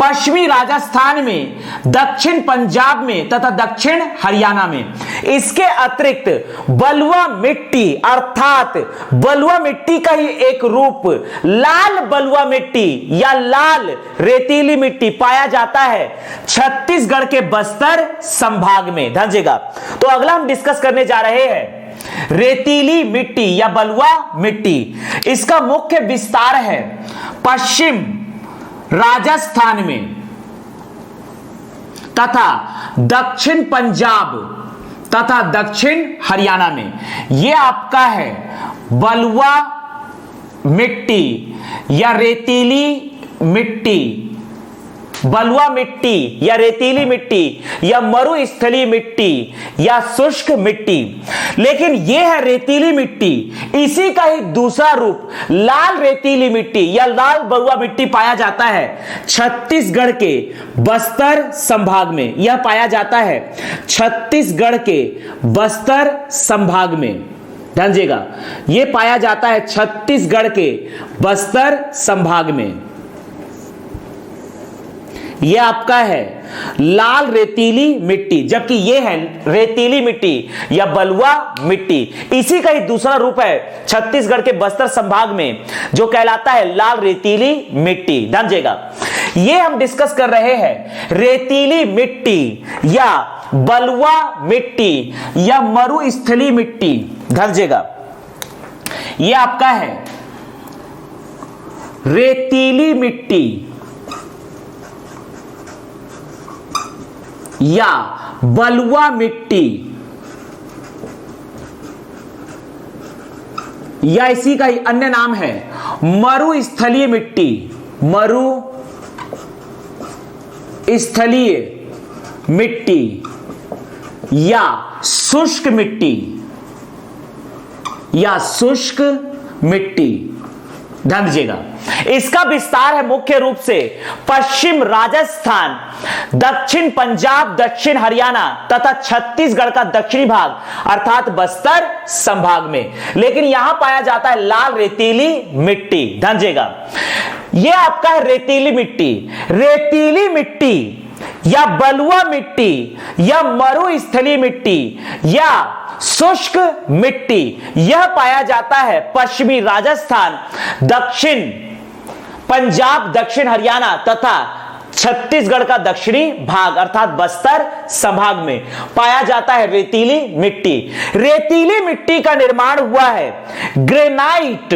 पश्चिमी राजस्थान में, दक्षिण पंजाब में तथा दक्षिण हरियाणा में। इसके अतिरिक्त बलुआ मिट्टी अर्थात बलुआ मिट्टी का ही एक रूप लाल बलुआ मिट्टी या लाल रेतीली मिट्टी पाया जाता है छत्तीसगढ़ के बस्तर संभाग में। ध्यान दीजिएगा, तो अगला हम डिस्कस करने जा रहे हैं रेतीली मिट्टी या बलुआ मिट्टी। इसका मुख्य विस्तार है पश्चिम राजस्थान में तथा दक्षिण पंजाब तथा दक्षिण हरियाणा में। यह आपका है बलुआ मिट्टी या रेतीली मिट्टी, बलुआ मिट्टी या रेतीली मिट्टी या मरुस्थलीय मिट्टी या शुष्क मिट्टी। लेकिन यह है रेतीली मिट्टी, इसी का ही दूसरा रूप लाल रेतीली मिट्टी या लाल बलुआ मिट्टी पाया जाता है छत्तीसगढ़ के बस्तर संभाग में। यह पाया जाता है छत्तीसगढ़ के बस्तर संभाग में। ध्यान दीजिएगा, यह पाया जाता है छत्तीसगढ़ के बस्तर संभाग में। यह आपका है लाल रेतीली मिट्टी, जबकि यह है रेतीली मिट्टी या बलुआ मिट्टी। इसी का ही दूसरा रूप है छत्तीसगढ़ के बस्तर संभाग में, जो कहलाता है लाल रेतीली मिट्टी। ध्यान दीजिएगा, यह हम डिस्कस कर रहे हैं रेतीली मिट्टी या बलुआ मिट्टी या मरुस्थलीय मिट्टी। ध्यान दीजिएगा, यह आपका है रेतीली मिट्टी या बलुआ मिट्टी या इसी का ही अन्य नाम है मरुस्थलीय मिट्टी, मरुस्थलीय मिट्टी या शुष्क मिट्टी या शुष्क मिट्टी। ध्यान दीजिएगा, इसका विस्तार है मुख्य रूप से पश्चिम राजस्थान, दक्षिण पंजाब, दक्षिण हरियाणा तथा छत्तीसगढ़ का दक्षिणी भाग अर्थात बस्तर संभाग में। लेकिन यहां पाया जाता है लाल रेतीली मिट्टी। ध्यान दीजिएगा, यह आपका है रेतीली मिट्टी। रेतीली मिट्टी या बलुआ मिट्टी या मरुस्थलीय मिट्टी या शुष्क मिट्टी, यह पाया जाता है पश्चिमी राजस्थान, दक्षिण पंजाब, दक्षिण हरियाणा तथा छत्तीसगढ़ का दक्षिणी भाग अर्थात बस्तर संभाग में पाया जाता है रेतीली मिट्टी। रेतीली मिट्टी का निर्माण हुआ है ग्रेनाइट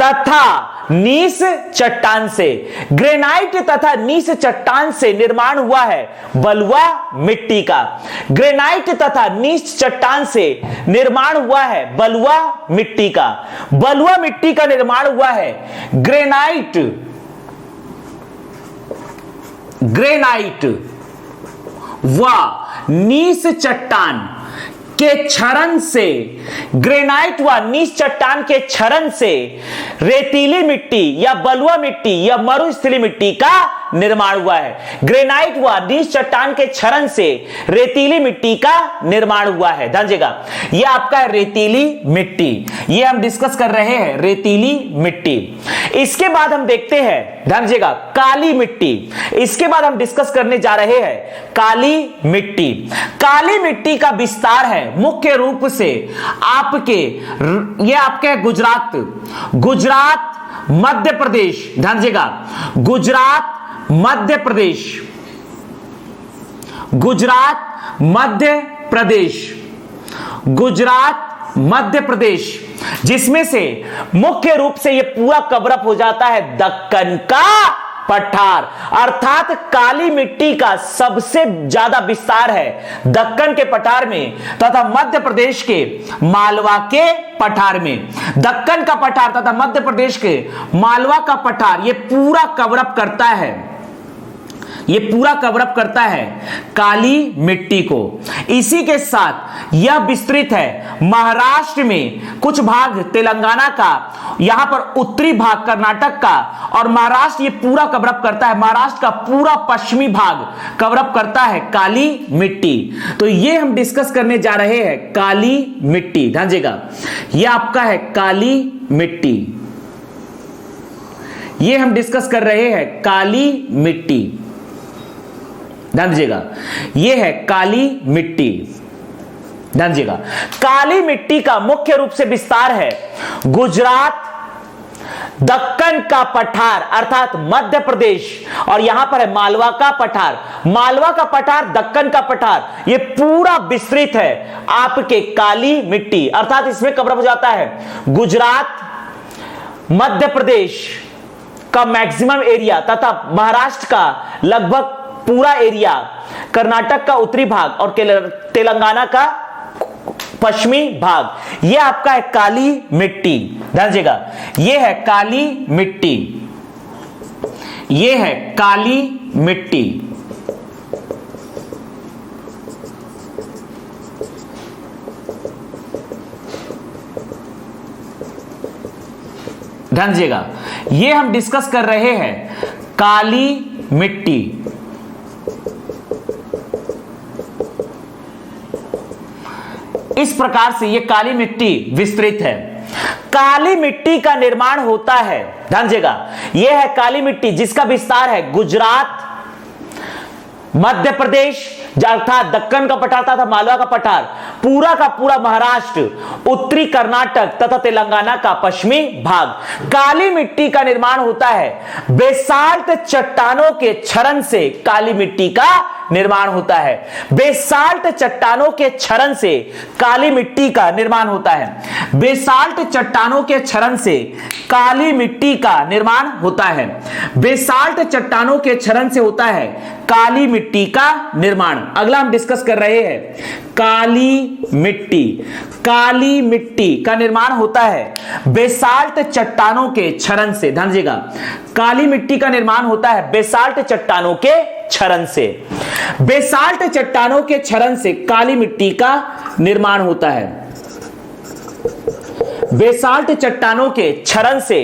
तथा नीस चट्टान से। ग्रेनाइट तथा नीस चट्टान से निर्माण हुआ है बलुआ मिट्टी का। ग्रेनाइट तथा नीस चट्टान से निर्माण हुआ है बलुआ मिट्टी का। बलुआ मिट्टी का निर्माण हुआ है ग्रेनाइट व नीस चट्टान के क्षरण से, ग्रेनाइट व नीच चट्टान के क्षरण से रेतीली मिट्टी या बलुआ मिट्टी या मरुस्थलीय मिट्टी का निर्माण हुआ है। ग्रेनाइट व नीच चट्टान के क्षरण से रेतीली मिट्टी का निर्माण हुआ है। ध्यान दीजिएगा, यह आपका है रेतीली मिट्टी, यह हम डिस्कस कर रहे हैं रेतीली मिट्टी। इसके बाद हम देखते हैं, ध्यान दीजिएगा, काली मिट्टी। इसके बाद हम डिस्कस करने जा रहे हैं काली मिट्टी। काली मिट्टी का विस्तार है मुख्य रूप से आपके, यह आपके गुजरात मध्य प्रदेश, ध्यान दीजिएगा, गुजरात मध्य प्रदेश, गुजरात मध्य प्रदेश, जिसमें से मुख्य रूप से यह पूरा कवरअप हो जाता है दक्कन का पठार। अर्थात काली मिट्टी का सबसे ज्यादा विस्तार है दक्कन के पठार में तथा मध्य प्रदेश के मालवा के पठार में। दक्कन का पठार तथा मध्य प्रदेश के मालवा का पठार यह पूरा कवरअप करता है, यह पूरा कवरअप करता है काली मिट्टी को। इसी के साथ यह विस्तृत है महाराष्ट्र में कुछ भाग, तेलंगाना का, यहां पर उत्तरी भाग कर्नाटक का, और महाराष्ट्र ये पूरा कवरअप करता है, महाराष्ट्र का पूरा पश्चिमी भाग कवरअप करता है काली मिट्टी। तो ये हम डिस्कस करने जा रहे हैं काली मिट्टी। ध्यान दीजिएगा, यह आपका है काली मिट्टी, ये हम डिस्कस कर रहे हैं काली मिट्टी। ध्यान दीजिएगा, यह है काली मिट्टी। ध्यान दीजिएगा, काली मिट्टी का मुख्य रूप से विस्तार है गुजरात, दक्कन का पठार अर्थात मध्य प्रदेश, और यहां पर है मालवा का पठार। मालवा का पठार, दक्कन का पठार, यह पूरा विस्तृत है आपके काली मिट्टी, अर्थात इसमें कवर हो जाता है गुजरात, मध्य प्रदेश का मैक्सिमम एरिया तथा महाराष्ट्र का लगभग पूरा एरिया, कर्नाटक का उत्तरी भाग और तेलंगाना का पश्चिमी भाग। यह आपका है काली मिट्टी। ध्यान दीजिएगा, यह है काली मिट्टी, यह है काली मिट्टी। ध्यान दीजिएगा, यह हम डिस्कस कर रहे हैं काली मिट्टी। इस प्रकार से यह काली मिट्टी विस्तृत है। काली मिट्टी का निर्माण होता है, ध्यान दीजिएगा, यह है काली मिट्टी जिसका विस्तार है गुजरात, मध्य प्रदेश अर्थात दक्कन का पठार तथा मालवा का पठार, पूरा का पूरा महाराष्ट्र, उत्तरी कर्नाटक तथा तेलंगाना का पश्चिमी भाग। काली मिट्टी का निर्माण होता है बेसाल्ट चट्टानों के क्षरण से, काली मिट्टी का निर्माण होता है बेसाल्ट चट्टानों के क्षरण से, काली मिट्टी का निर्माण होता है बेसाल्ट चट्टानों के क्षरण से, काली मिट्टी का निर्माण होता है बेसाल्ट चट्टानों के क्षरण से होता है काली मिट्टी का निर्माण। अगला हम डिस्कस कर रहे हैं काली मिट्टी। काली मिट्टी का निर्माण होता है बेसाल्ट चट्टानों के क्षरण से। ध्यान दीजिएगा, काली मिट्टी का निर्माण होता है बेसाल्ट चट्टानों के क्षरण से। बेसाल्ट चट्टानों के क्षरण से काली मिट्टी का निर्माण होता है। बेसाल्ट चट्टानों के क्षरण से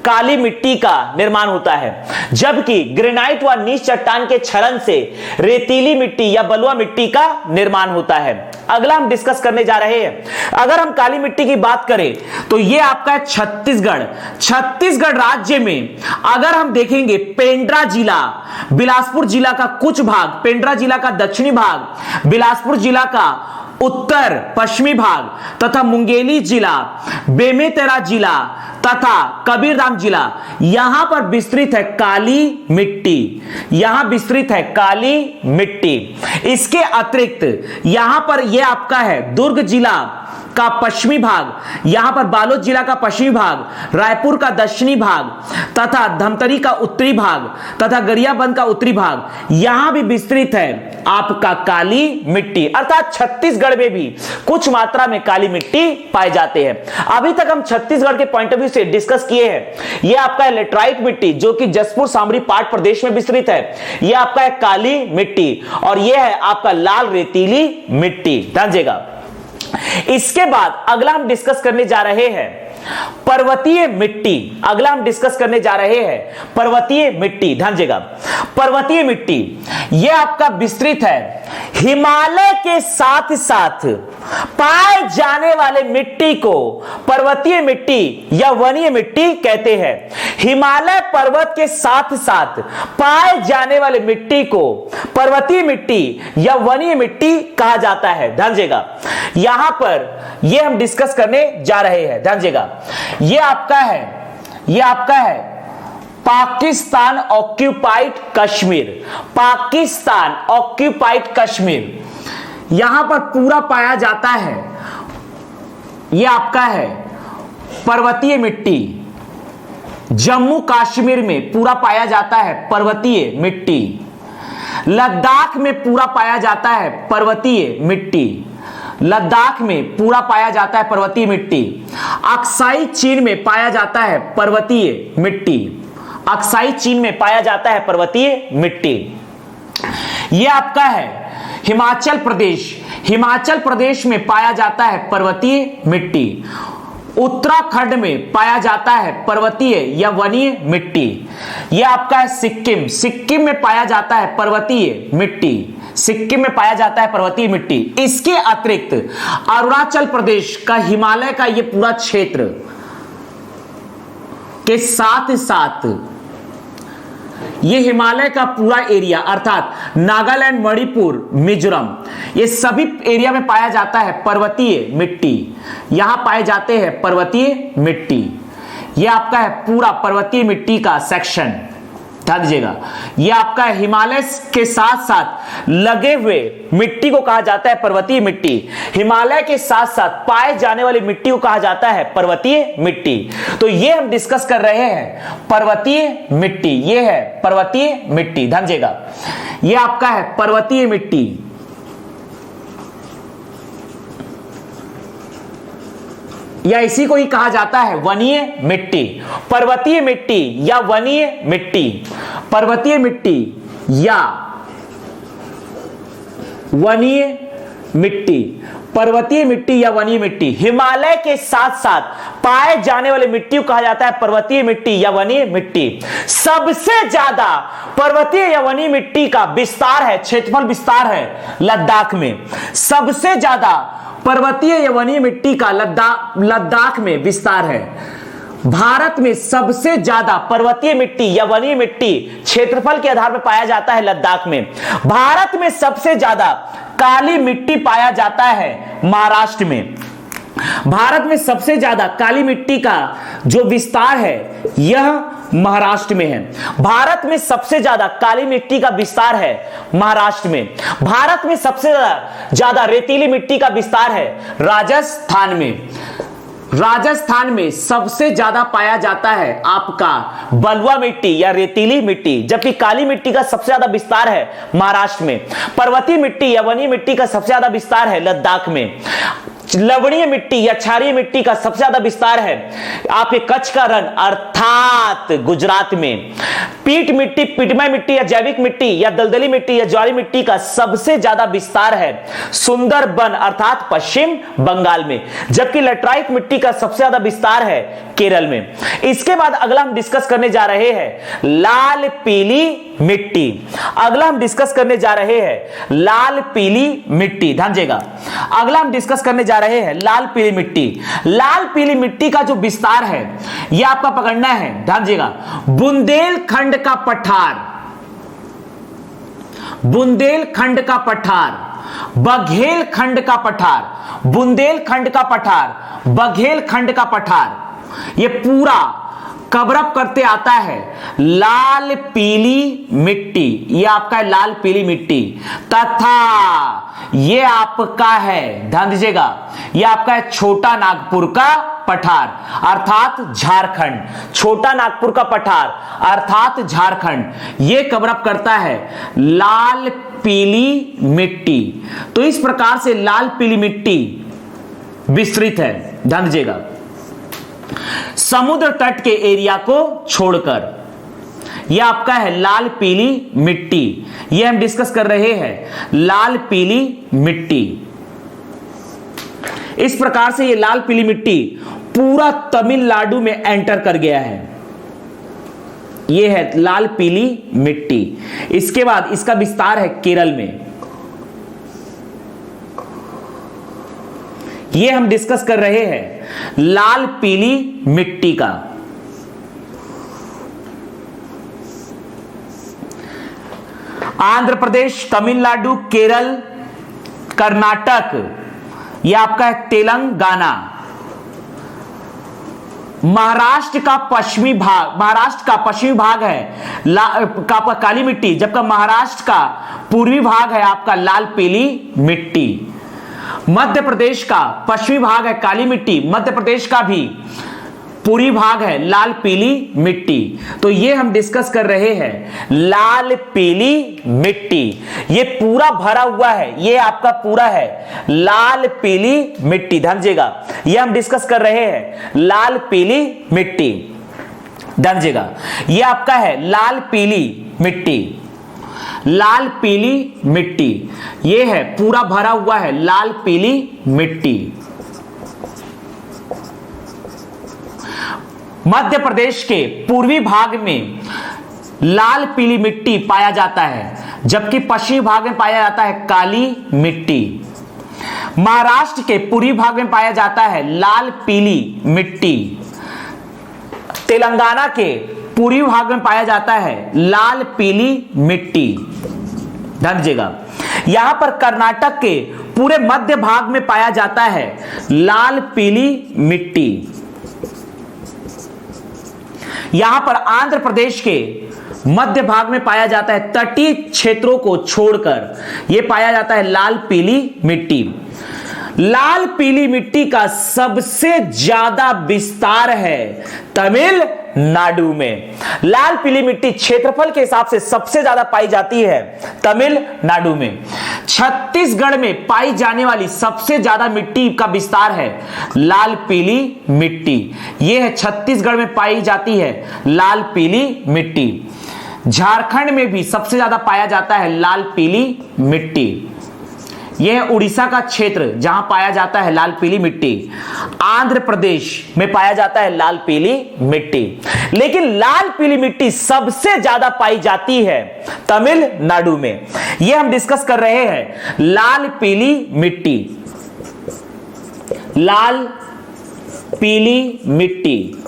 काली मिट्टी का निर्माण होता है, जबकि ग्रेनाइट व नीच चट्टान के क्षरण से रेतीली मिट्टी या बलुआ मिट्टी का निर्माण होता है। अगला हम डिस्कस करने जा रहे हैं, अगर हम काली मिट्टी की बात करें तो यह आपका है छत्तीसगढ़। छत्तीसगढ़ राज्य में अगर हम देखेंगे पेंड्रा जिला, बिलासपुर जिला का कुछ भाग, पेंड्रा जिला का दक्षिणी भाग, बिलासपुर जिला का उत्तर पश्चिमी भाग तथा मुंगेली जिला, बेमेतरा जिला तथा कबीरधाम जिला, यहां पर विस्तृत है काली मिट्टी। यहां विस्तृत है काली मिट्टी। इसके अतिरिक्त यहां पर यह आपका है दुर्ग जिला का पश्चिमी भाग, यहां पर बालोद जिला का पश्चिमी भाग, रायपुर का दक्षिणी भाग तथा धमतरी का उत्तरी भाग तथा गरियाबंद का उत्तरी भाग, यहां भी विस्तृत है आपका काली मिट्टी। अर्थात छत्तीसगढ़ में भी कुछ मात्रा में काली मिट्टी पाए जाते हैं। अभी तक हम छत्तीसगढ़ के पॉइंट ऑफ व्यू से डिस्कस किए हैं। यह आपका है लेटराइट मिट्टी जो कि जसपुर सामरी पाट प्रदेश में विस्तृत है। यह आपका है काली मिट्टी और यह है आपका लाल रेतीली मिट्टी। ध्यान दीजिएगा, इसके बाद अगला हम डिस्कस करने जा रहे हैं पर्वतीय मिट्टी। अगला हम डिस्कस करने जा रहे हैं पर्वतीय मिट्टी। ध्यान दीजिएगा, पर्वतीय मिट्टी यह आपका विस्तृत है। हिमालय के साथ साथ पाए जाने वाले मिट्टी को पर्वतीय मिट्टी या वनीय मिट्टी कहते हैं। हिमालय पर्वत के साथ साथ पाए जाने वाले मिट्टी को पर्वतीय मिट्टी या वनीय मिट्टी कहा जाता है। ध्यान दीजिएगा, यहां पर यह हम डिस्कस करने जा रहे हैं। ध्यान दीजिएगा, यह आपका है पाकिस्तान ऑक्यूपाइड कश्मीर। पाकिस्तान ऑक्यूपाइड कश्मीर यहां पर पूरा पाया जाता है। यह आपका है पर्वतीय मिट्टी। जम्मू कश्मीर में पूरा पाया जाता है पर्वतीय मिट्टी। लद्दाख में पूरा पाया जाता है पर्वतीय मिट्टी। लद्दाख में पूरा पाया जाता है पर्वतीय मिट्टी। अक्साई चीन में पाया जाता है पर्वतीय मिट्टी। अक्साई चीन में पाया जाता है पर्वतीय मिट्टी। यह आपका है हिमाचल प्रदेश। हिमाचल प्रदेश में पाया जाता है पर्वतीय मिट्टी। उत्तराखंड में पाया जाता है पर्वतीय या वनीय मिट्टी। यह आपका है सिक्किम। सिक्किम में पाया जाता है पर्वतीय मिट्टी। सिक्किम में पाया जाता है पर्वतीय मिट्टी। इसके अतिरिक्त अरुणाचल प्रदेश का हिमालय का यह पूरा क्षेत्र के साथ साथ ये हिमालय का पूरा एरिया अर्थात नागालैंड, मणिपुर, मिजोरम, ये सभी एरिया में पाया जाता है पर्वतीय मिट्टी। यहां पाए जाते हैं पर्वतीय मिट्टी। यह आपका है पूरा पर्वतीय मिट्टी का सेक्शन। ध्यान दीजिएगा, यह आपका हिमालय के साथ साथ लगे हुए मिट्टी को कहा जाता है पर्वतीय मिट्टी। हिमालय के साथ साथ पाए जाने वाली मिट्टी को कहा जाता है पर्वतीय मिट्टी। तो यह हम डिस्कस कर रहे हैं पर्वतीय मिट्टी। यह है पर्वतीय मिट्टी। ध्यान दीजिएगा, यह आपका है पर्वतीय मिट्टी। या इसी को ही कहा जाता है वनीय मिट्टी। पर्वतीय मिट्टी या वनीय मिट्टी। पर्वतीय मिट्टी या वनीय मिट्टी। पर्वतीय मिट्टी या वनीय मिट्टी हिमालय के साथ साथ पाए जाने वाली मिट्टी को कहा जाता है पर्वतीय मिट्टी या वनीय मिट्टी। सबसे ज्यादा पर्वतीय या वनीय मिट्टी का विस्तार है, क्षेत्रफल विस्तार है लद्दाख में। सबसे ज्यादा पर्वतीय या वनीय मिट्टी का लद्दाख में विस्तार है। भारत में सबसे ज्यादा पर्वतीय मिट्टी या वनीय मिट्टी क्षेत्रफल के आधार पर पाया जाता है लद्दाख में। भारत में सबसे ज्यादा काली मिट्टी पाया जाता है महाराष्ट्र में। भारत में सबसे ज्यादा काली मिट्टी का जो विस्तार है यह महाराष्ट्र में है। भारत में सबसे ज्यादा काली मिट्टी का विस्तार है महाराष्ट्र में। भारत में सबसे ज्यादा रेतीली मिट्टी का विस्तार है राजस्थान में। राजस्थान में सबसे ज्यादा पाया जाता है आपका बलुआ मिट्टी या रेतीली मिट्टी, जबकि काली मिट्टी का सबसे ज्यादा विस्तार है महाराष्ट्र में। पर्वतीय मिट्टी या वनीय मिट्टी का सबसे ज्यादा विस्तार है लद्दाख में। लवणीय मिट्टी या क्षारीय मिट्टी का सबसे ज्यादा विस्तार है आपके कच्छ का रण अर्थात गुजरात में। पीट मिट्टी, पिटमय मिट्टी या जैविक मिट्टी या दलदली मिट्टी या ज्वारी मिट्टी का सबसे ज्यादा विस्तार है सुंदरबन अर्थात पश्चिम बंगाल में, जबकि लैटराइट मिट्टी का सबसे ज्यादा विस्तार है केरल में। इसके बाद अगला हम डिस्कस करने जा रहे हैं लाल पीली मिट्टी। अगला हम डिस्कस करने जा रहे हैं लाल पीली मिट्टी। ध्यान दीजिएगा, अगला हम डिस्कस करने जा रहे हैं लाल पीली मिट्टी। लाल पीली मिट्टी का जो विस्तार है यह आपका पकड़ना है। ध्यान दीजिएगा, बुंदेलखंड का पठार, बुंदेलखंड का पठार, बघेलखंड का पठार, बुंदेलखंड का पठार, बघेलखंड का पठार, यह पूरा कवरअप करते आता है लाल पीली मिट्टी। यह आपका है लाल पीली मिट्टी तथा यह आपका है, ध्यान दीजिएगा, यह आपका है छोटा नागपुर का पठार अर्थात झारखंड। छोटा नागपुर का पठार अर्थात झारखंड यह कवरअप करता है लाल पीली मिट्टी। तो इस प्रकार से लाल पीली मिट्टी विस्तृत है। ध्यान दीजिएगा, समुद्र तट के एरिया को छोड़कर यह आपका है लाल पीली मिट्टी। यह हम डिस्कस कर रहे हैं लाल पीली मिट्टी। इस प्रकार से ये लाल पीली मिट्टी पूरा तमिलनाडु में एंटर कर गया है। ये है लाल पीली मिट्टी। इसके बाद इसका विस्तार है केरल में। ये हम डिस्कस कर रहे हैं लाल पीली मिट्टी का। आंध्र प्रदेश, तमिलनाडु, केरल, कर्नाटक, यह आपका है तेलंगाना। महाराष्ट्र का पश्चिमी भाग है काली मिट्टी, जबकि महाराष्ट्र का पूर्वी भाग है आपका लाल पीली मिट्टी। मध्य प्रदेश का पश्चिमी भाग है काली मिट्टी, मध्य प्रदेश का भी पूर्वी भाग है लाल पीली मिट्टी। तो ये हम डिस्कस कर रहे हैं लाल पीली मिट्टी। ये पूरा भरा हुआ है, ये आपका पूरा है लाल पीली मिट्टी। ध्यान दीजिएगा, ये हम डिस्कस कर रहे हैं लाल पीली मिट्टी। ध्यान दीजिएगा, ये आपका है लाल पीली मिट्टी। लाल पीली मिट्टी ये है पूरा भरा हुआ है लाल पीली मिट्टी। मध्य प्रदेश के पूर्वी भाग में लाल पीली मिट्टी पाया जाता है, जबकि पश्चिमी भाग में पाया जाता है काली मिट्टी। महाराष्ट्र के पूर्वी भाग में पाया जाता है लाल पीली मिट्टी। तेलंगाना के पूर्वी भाग में पाया जाता है लाल पीली मिट्टी। ध्यान दीजिएगा, यहां पर कर्नाटक के पूरे मध्य भाग में पाया जाता है लाल पीली मिट्टी। यहां पर आंध्र प्रदेश के मध्य भाग में पाया जाता है, तटीय क्षेत्रों को छोड़कर यह पाया जाता है लाल पीली मिट्टी। लाल पीली मिट्टी का सबसे ज्यादा विस्तार है तमिलनाडु में। लाल पीली मिट्टी क्षेत्रफल के हिसाब से सबसे ज्यादा पाई जाती है तमिलनाडु में। छत्तीसगढ़ में पाई जाने वाली सबसे ज्यादा मिट्टी का विस्तार है लाल पीली मिट्टी। यह है छत्तीसगढ़ में पाई जाती है लाल पीली मिट्टी। झारखंड में भी सबसे ज्यादा पाया जाता है लाल पीली मिट्टी। यह है उड़ीसा का क्षेत्र जहां पाया जाता है लाल पीली मिट्टी। आंध्र प्रदेश में पाया जाता है लाल पीली मिट्टी। लेकिन लाल पीली मिट्टी सबसे ज्यादा पाई जाती है तमिलनाडु में। यह हम डिस्कस कर रहे हैं लाल पीली मिट्टी। लाल पीली मिट्टी,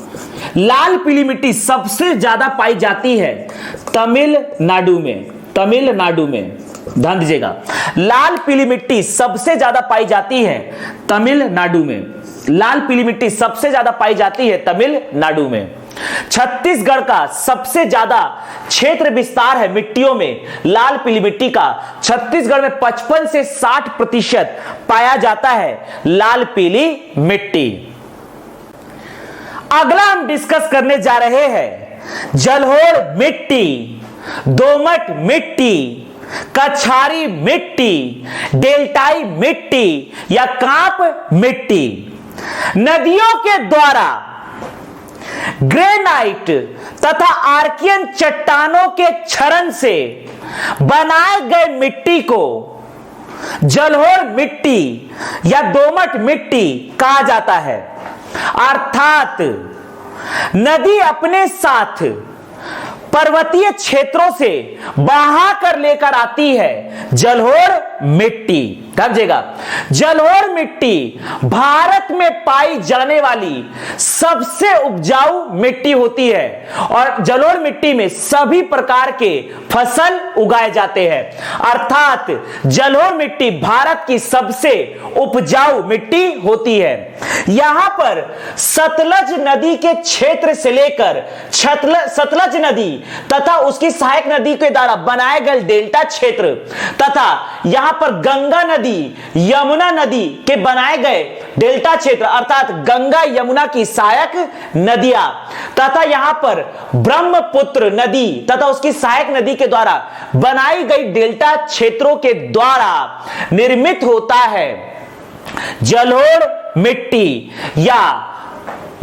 लाल पीली मिट्टी सबसे ज्यादा पाई जाती है तमिलनाडु में। तमिलनाडु में ध्यान दीजिएगा, लाल पीली मिट्टी सबसे ज्यादा पाई जाती है तमिलनाडु में। लाल पीली मिट्टी सबसे ज्यादा पाई जाती है तमिलनाडु में। छत्तीसगढ़ का सबसे ज्यादा क्षेत्र विस्तार है मिट्टियों में लाल पीली मिट्टी का। छत्तीसगढ़ में 55 से 60% पाया जाता है लाल पीली मिट्टी। अगला हम डिस्कस करने जा रहे हैं जलोढ़ मिट्टी, दोमट मिट्टी, कछारी मिट्टी, डेल्टाई मिट्टी या कांप मिट्टी। नदियों के द्वारा ग्रेनाइट तथा आर्कियन चट्टानों के क्षरण से बनाए गए मिट्टी को जलोढ़ मिट्टी या दोमट मिट्टी कहा जाता है। अर्थात नदी अपने साथ पर्वतीय क्षेत्रों से बहा कर लेकर आती है जलोढ़ मिट्टी। समझेगा, जलोढ़ मिट्टी भारत में पाई जाने वाली सबसे उपजाऊ मिट्टी होती है और जलोढ़ मिट्टी में सभी प्रकार के फसल उगाए जाते हैं। अर्थात जलोढ़ मिट्टी भारत की सबसे उपजाऊ मिट्टी होती है। यहां पर सतलज नदी के क्षेत्र से लेकर सतलज नदी तथा उसकी सहायक नदी के द्वारा बनाए गए डेल्टा क्षेत्र तथा यहां पर गंगा नदी, यमुना नदी के बनाए गए डेल्टा क्षेत्र अर्थात गंगा यमुना की सहायक नदियां तथा यहां पर ब्रह्मपुत्र नदी तथा उसकी सहायक नदी के द्वारा बनाई गई डेल्टा क्षेत्रों के द्वारा निर्मित होता है जलोढ़ मिट्टी या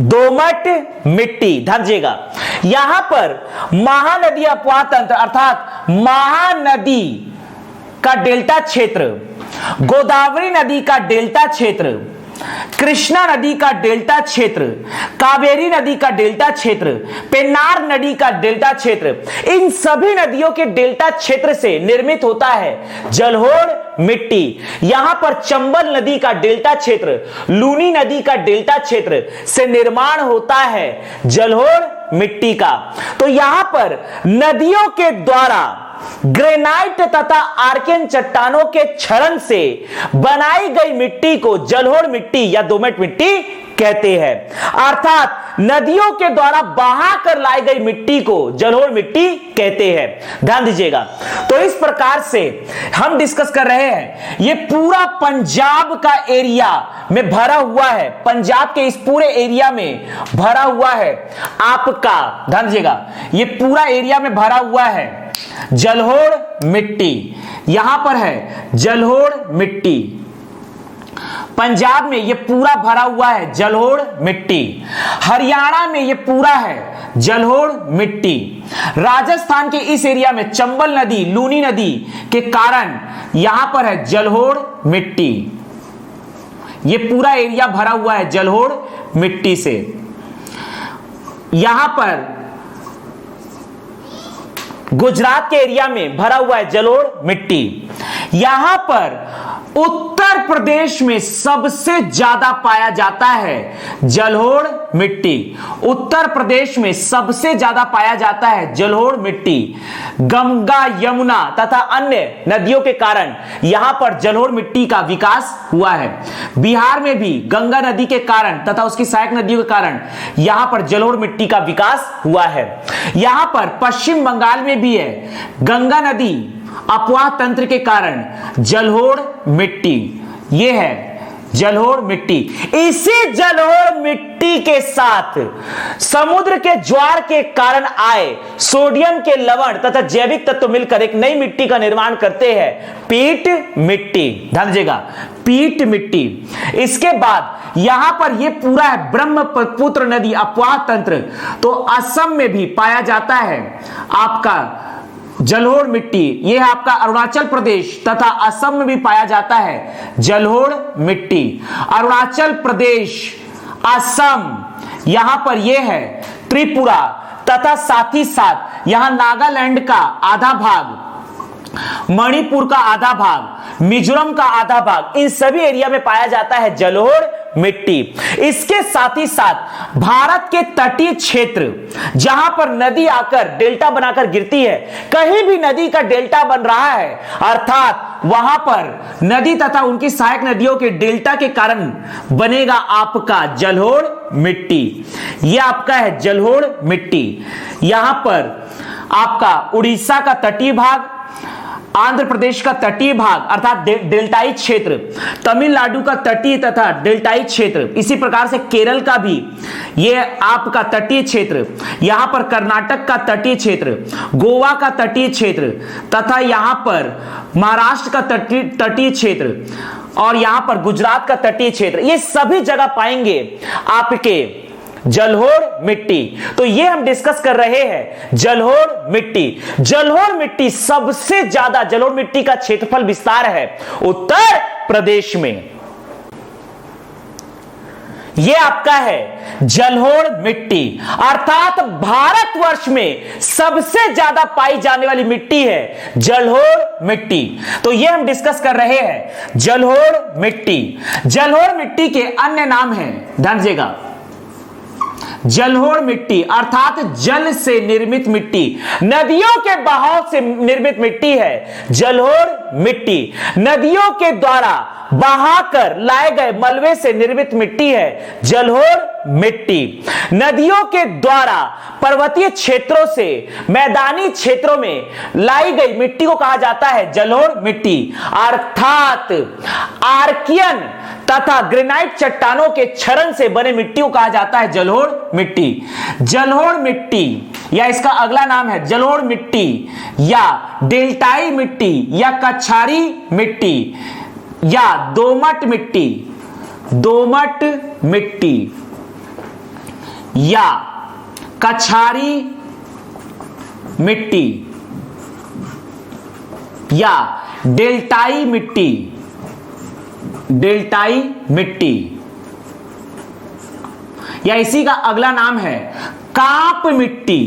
दोमट मिट्टी। ध्यान दीजिएगा, यहां पर महानदी अपवाह तंत्र अर्थात महानदी का डेल्टा क्षेत्र, गोदावरी नदी का डेल्टा क्षेत्र, कृष्णा नदी का डेल्टा क्षेत्र, कावेरी नदी का डेल्टा क्षेत्र, पेन्नार नदी का डेल्टा क्षेत्र, इन सभी नदियों के डेल्टा क्षेत्र से निर्मित होता है जलोढ़ मिट्टी। यहां पर चंबल नदी का डेल्टा क्षेत्र, लूनी नदी का डेल्टा क्षेत्र से निर्माण होता है जलोढ़ मिट्टी का। तो यहां पर नदियों के द्वारा ग्रेनाइट तथा आर्कियन चट्टानों के क्षरण से बनाई गई मिट्टी को जलोढ़ मिट्टी या दोमट मिट्टी कहते हैं। अर्थात नदियों के द्वारा बहा कर लाई गई मिट्टी को जलोढ़ मिट्टी कहते हैं। ध्यान दीजिएगा। तो इस प्रकार से हम डिस्कस कर रहे हैं, ये पूरा पंजाब का एरिया में भरा हुआ है, पंजाब के इस पूरे एरिया में भरा हुआ है आपका, ध्यान दीजिएगा, ये पूरा एरिया में भरा हुआ है जलोढ़ मिट्टी। यहां पर है जलोढ़ मिट्टी, पंजाब में ये पूरा भरा हुआ है जलोढ़ मिट्टी, हरियाणा में ये पूरा है जलोढ़ मिट्टी, राजस्थान के इस एरिया में चंबल नदी, लूनी नदी के कारण यहां पर है जलोढ़ मिट्टी। ये पूरा एरिया भरा हुआ है जलोढ़ मिट्टी से। यहां पर गुजरात के एरिया में भरा हुआ है जलोढ़ मिट्टी। यहां पर उत्तर प्रदेश में सबसे ज्यादा पाया जाता है जलोढ़ मिट्टी। उत्तर प्रदेश में सबसे ज्यादा पाया जाता है जलोढ़ मिट्टी। गंगा, यमुना तथा अन्य नदियों के कारण यहां पर जलोढ़ मिट्टी का विकास हुआ है। बिहार में भी गंगा नदी के कारण तथा उसकी सहायक नदियों के कारण यहां पर जलोढ़ मिट्टी का विकास हुआ है। यहां पर पश्चिम बंगाल में भी है गंगा नदी अपवाह तंत्र के कारण जलोढ़ मिट्टी। यह है जलोढ़ मिट्टी। इसी जलोढ़ मिट्टी के साथ समुद्र के ज्वार के कारण आए सोडियम के लवण तथा जैविक तत्व मिलकर एक नई मिट्टी का निर्माण करते हैं पीट मिट्टी। ध्यान दीजिएगा, पीट मिट्टी। इसके बाद यहां पर यह पूरा है ब्रह्मपुत्र नदी अपवाह तंत्र। तो असम में भी पाया जाता है आपका जलोढ़ मिट्टी। यह आपका अरुणाचल प्रदेश तथा असम में भी पाया जाता है जलोढ़ मिट्टी। अरुणाचल प्रदेश, असम, यहां पर यह है त्रिपुरा तथा साथ ही साथ यहां नागालैंड का आधा भाग, मणिपुर का आधा भाग, मिजोरम का आधा भाग, इन सभी एरिया में पाया जाता है जलोढ़ मिट्टी। इसके साथ ही साथ भारत के तटीय क्षेत्र जहां पर नदी आकर डेल्टा बनाकर गिरती है, कहीं भी नदी का डेल्टा बन रहा है, अर्थात वहां पर नदी तथा उनकी सहायक नदियों के डेल्टा के कारण बनेगा आपका जलोढ़ मिट्टी। यह आपका है जलोढ़ मिट्टी। यहां पर आपका उड़ीसा का तटीय भाग, आंध्र प्रदेश का तटीय भाग अर्थात डेल्टाई क्षेत्र, तमिलनाडु का तटीय तथा डेल्टाई क्षेत्र, इसी प्रकार से केरल का भी यह आपका तटीय क्षेत्र, यहां पर कर्नाटक का तटीय क्षेत्र, गोवा का तटीय क्षेत्र तथा यहां पर महाराष्ट्र का तटीय क्षेत्र और यहां पर गुजरात का तटीय क्षेत्र, ये सभी जगह पाएंगे आपके जलोढ़ मिट्टी। तो ये हम डिस्कस कर रहे हैं जलोढ़ मिट्टी। जलोढ़ मिट्टी सबसे ज्यादा, जलोढ़ मिट्टी का क्षेत्रफल विस्तार है उत्तर प्रदेश में। ये आपका है जलोढ़ मिट्टी, अर्थात भारतवर्ष में सबसे ज्यादा पाई जाने वाली मिट्टी है जलोढ़ मिट्टी। तो ये हम डिस्कस कर रहे हैं जलोढ़ मिट्टी। जलोढ़ मिट्टी के अन्य नाम हैं, ध्यान दीजिएगा, जलोढ़ मिट्टी अर्थात जल से निर्मित मिट्टी, नदियों के बहाव से निर्मित मिट्टी है जलोढ़ मिट्टी। नदियों के द्वारा बहाकर लाए गए मलबे से निर्मित मिट्टी है जलोढ़ मिट्टी। नदियों के द्वारा पर्वतीय क्षेत्रों से मैदानी क्षेत्रों में लाई गई मिट्टी को कहा जाता है जलोढ़ मिट्टी, अर्थात आर्कियन तथा ग्रेनाइट चट्टानों के क्षरण से बने मिट्टी को कहा जाता है जलोढ़ मिट्टी। जलोढ़ मिट्टी या इसका अगला नाम है जलोढ़ मिट्टी या डेल्टाई मिट्टी या कछारी मिट्टी या दोमट मिट्टी, दोमट मिट्टी या कछारी मिट्टी या डेल्टाई मिट्टी, डेल्टाई मिट्टी। या इसी का अगला नाम है काप मिट्टी।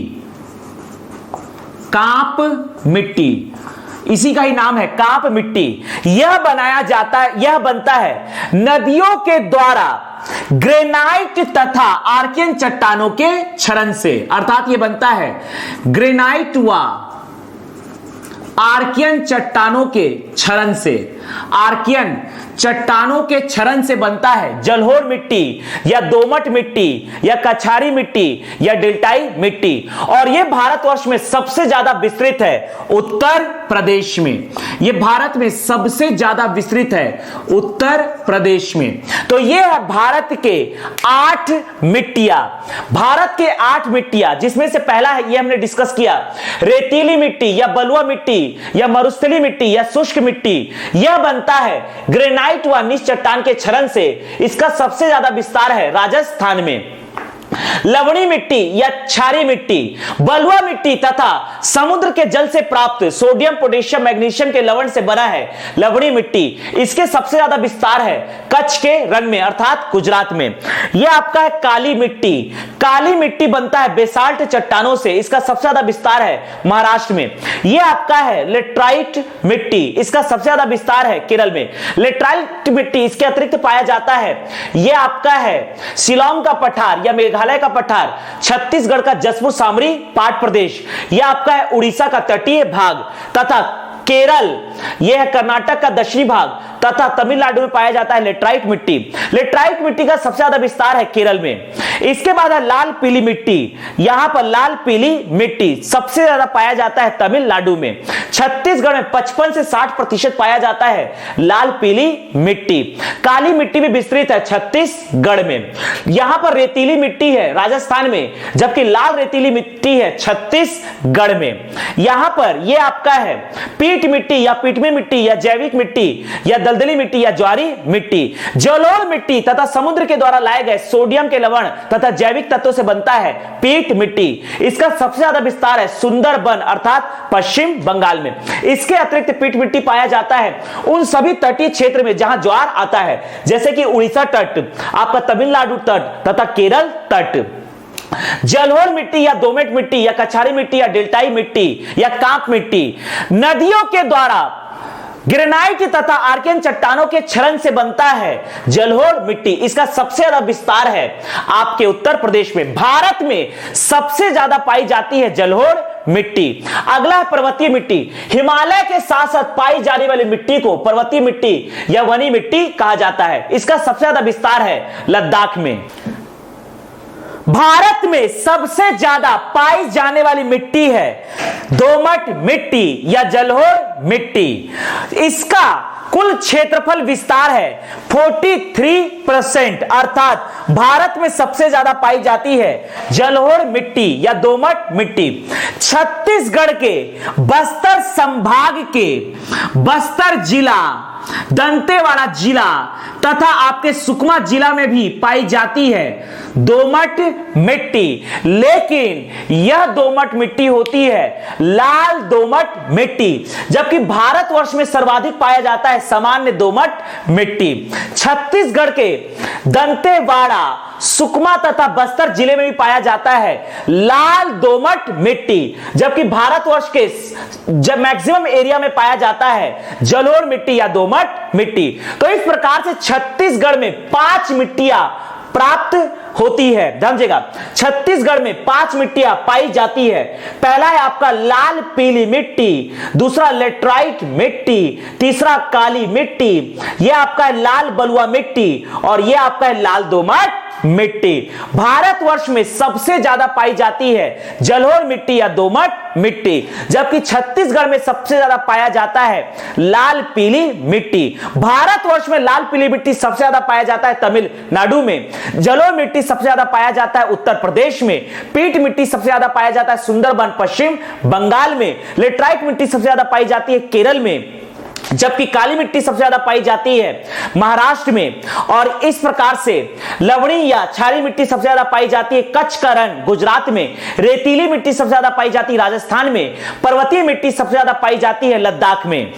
काप मिट्टी, इसी का ही नाम है काप मिट्टी। यह बनाया जाता है, यह बनता है नदियों के द्वारा ग्रेनाइट तथा आर्कियन चट्टानों के क्षरण से। अर्थात यह बनता है ग्रेनाइट व आर्कियन चट्टानों के क्षरण से। आर्कियन चट्टानों के क्षरण से बनता है जलोढ़ मिट्टी या दोमट मिट्टी या कछारी मिट्टी या डेल्टाई मिट्टी। और यह भारतवर्ष में सबसे ज्यादा विस्तृत है उत्तर प्रदेश में। यह भारत में सबसे ज्यादा विस्तृत है उत्तर प्रदेश में। तो यह है भारत के 8 मिट्टियां। भारत के 8 मिट्टियां, जिसमें से पहला है, यह हमने डिस्कस किया, रेतीली मिट्टी या बलुआ मिट्टी या मरुस्थली मिट्टी या शुष्क मिट्टी। यह बनता है ग्रेनाइट व निच चट्टान के क्षरण से। इसका सबसे ज्यादा विस्तार है राजस्थान में। लवणी मिट्टी या क्षारीय मिट्टी, बलुआ मिट्टी तथा समुद्र के जल से प्राप्त सोडियम, पोटेशियम, मैग्नीशियम के लवण से बना है लवणी मिट्टी। इसके सबसे ज्यादा विस्तार है कच्छ के रण में अर्थात गुजरात में। यह आपका है काली मिट्टी। काली मिट्टी बनता है बेसाल्ट चट्टानों से। इसका सबसे ज्यादा विस्तार है महाराष्ट्र में। यह आपका है लेटराइट मिट्टी। इसका सबसे ज्यादा विस्तार है केरल में। लेटराइट मिट्टी इसके अतिरिक्त पाया जाता है, यह आपका है शिलांग का पठार या मेघालय का पठार, छत्तीसगढ़ का जसपुर सामरी पाट प्रदेश, यह आपका है उड़ीसा का तटीय भाग तथा केरल, यह है कर्नाटक का दक्षिणी भाग तथा तमिलनाडु में पाया जाता है लेटराइट मिट्टी। लेटराइट मिट्टी का सबसे ज्यादा विस्तार है केरल में। इसके बाद है लाल पीली मिट्टी। यहां पर लाल पीली मिट्टी सबसे ज्यादा पाया जाता है तमिलनाडु में। छत्तीसगढ़ में 55 से 60% पाया जाता है लाल पीली मिट्टी। काली मिट्टी भी विस्तृत है छत्तीसगढ़ में। यहां पर रेतीली मिट्टी है राजस्थान में, जबकि लाल रेतीली मिट्टी है छत्तीसगढ़ में। यहां पर यह आपका है पीट मिट्टी या पिटमी मिट्टी या जैविक मिट्टी या दलदली मिट्टी या ज्वारी मिट्टी। जलोढ़ मिट्टी तथा समुद्र के द्वारा लाए गए सोडियम के लवण तथा जैविक तत्वों से बनता है पीट मिट्टी। इसका सबसे ज्यादा विस्तार है सुंदरबन अर्थात पश्चिम बंगाल में। इसके अतिरिक्त पीट मिट्टी पाया जाता है उन सभी तटीय क्षेत्र में जहां ज्वार आता है, जैसे कि उड़ीसा तट, आपका तमिलनाडु तट तथा केरल तट। जलोढ़ मिट्टी या दोमट मिट्टी या कछारी मिट्टी या डेल्टाई मिट्टी या कांप मिट्टी नदियों के द्वारा ग्रेनाइट तथा आर्कियन चट्टानों के क्षरण से बनता है जलोढ़ मिट्टी। इसका सबसे ज्यादा विस्तार है आपके उत्तर प्रदेश में। भारत में सबसे ज्यादा पाई जाती है जलोढ़ मिट्टी। अगला है पर्वतीय मिट्टी। हिमालय के साथ साथ पाई जाने वाली मिट्टी को पर्वतीय मिट्टी या वनी मिट्टी कहा जाता है। इसका सबसे ज्यादा विस्तार है लद्दाख में। भारत में सबसे ज्यादा पाई जाने वाली मिट्टी है दोमट मिट्टी या जलोढ़ मिट्टी। इसका कुल क्षेत्रफल विस्तार है 43%। अर्थात भारत में सबसे ज्यादा पाई जाती है जलोढ़ मिट्टी या दोमट मिट्टी। छत्तीसगढ़ के बस्तर संभाग के बस्तर जिला, दंतेवाड़ा जिला तथा आपके सुकमा जिला में भी पाई जाती है दोमट मिट्टी। लेकिन यह दोमट मिट्टी होती है लाल दोमट मिट्टी, जबकि भारतवर्ष में सर्वाधिक पाया जाता है सामान्य दोमट मिट्टी। छत्तीसगढ़ के दंतेवाड़ा, सुकमा तथा बस्तर जिले में भी पाया जाता है लाल दोमट मिट्टी, जबकि भारतवर्ष के जब मैक्सिमम एरिया में पाया जाता है जलोढ़ मिट्टी या दोमट मिट्टी। तो इस प्रकार से छत्तीसगढ़ में 5 मिट्टियां प्राप्त होती है। समझेगा, छत्तीसगढ़ में 5 मिट्टियां पाई जाती है। पहला है आपका लाल पीली मिट्टी, दूसरा लेटराइट मिट्टी, तीसरा काली मिट्टी, यह आपका है लाल बलुआ मिट्टी और यह आपका है लाल दोमट मिट्टी। भारतवर्ष में सबसे ज्यादा पाई जाती है जलोढ़ मिट्टी या दोमट मिट्टी, जबकि छत्तीसगढ़ में सबसे ज्यादा पाया जाता है लाल पीली मिट्टी। भारतवर्ष में लाल पीली मिट्टी सबसे ज्यादा पाया जाता है तमिलनाडु में, जलोढ़ मिट्टी सबसे ज्यादा पाया जाता है उत्तर प्रदेश में, पीट मिट्टी सबसे ज्यादा पाया जाता है सुंदरबन पश्चिम बंगाल में, लेटराइट मिट्टी सबसे ज्यादा पाई जाती है केरल में, जबकि काली मिट्टी सबसे ज्यादा पाई जाती है महाराष्ट्र में। और इस प्रकार से लवणी या क्षारीय मिट्टी सबसे ज्यादा पाई जाती है कच्छ का रण गुजरात में, रेतीली मिट्टी सबसे ज्यादा पाई जाती है राजस्थान में, पर्वतीय मिट्टी सबसे ज्यादा पाई जाती है लद्दाख में।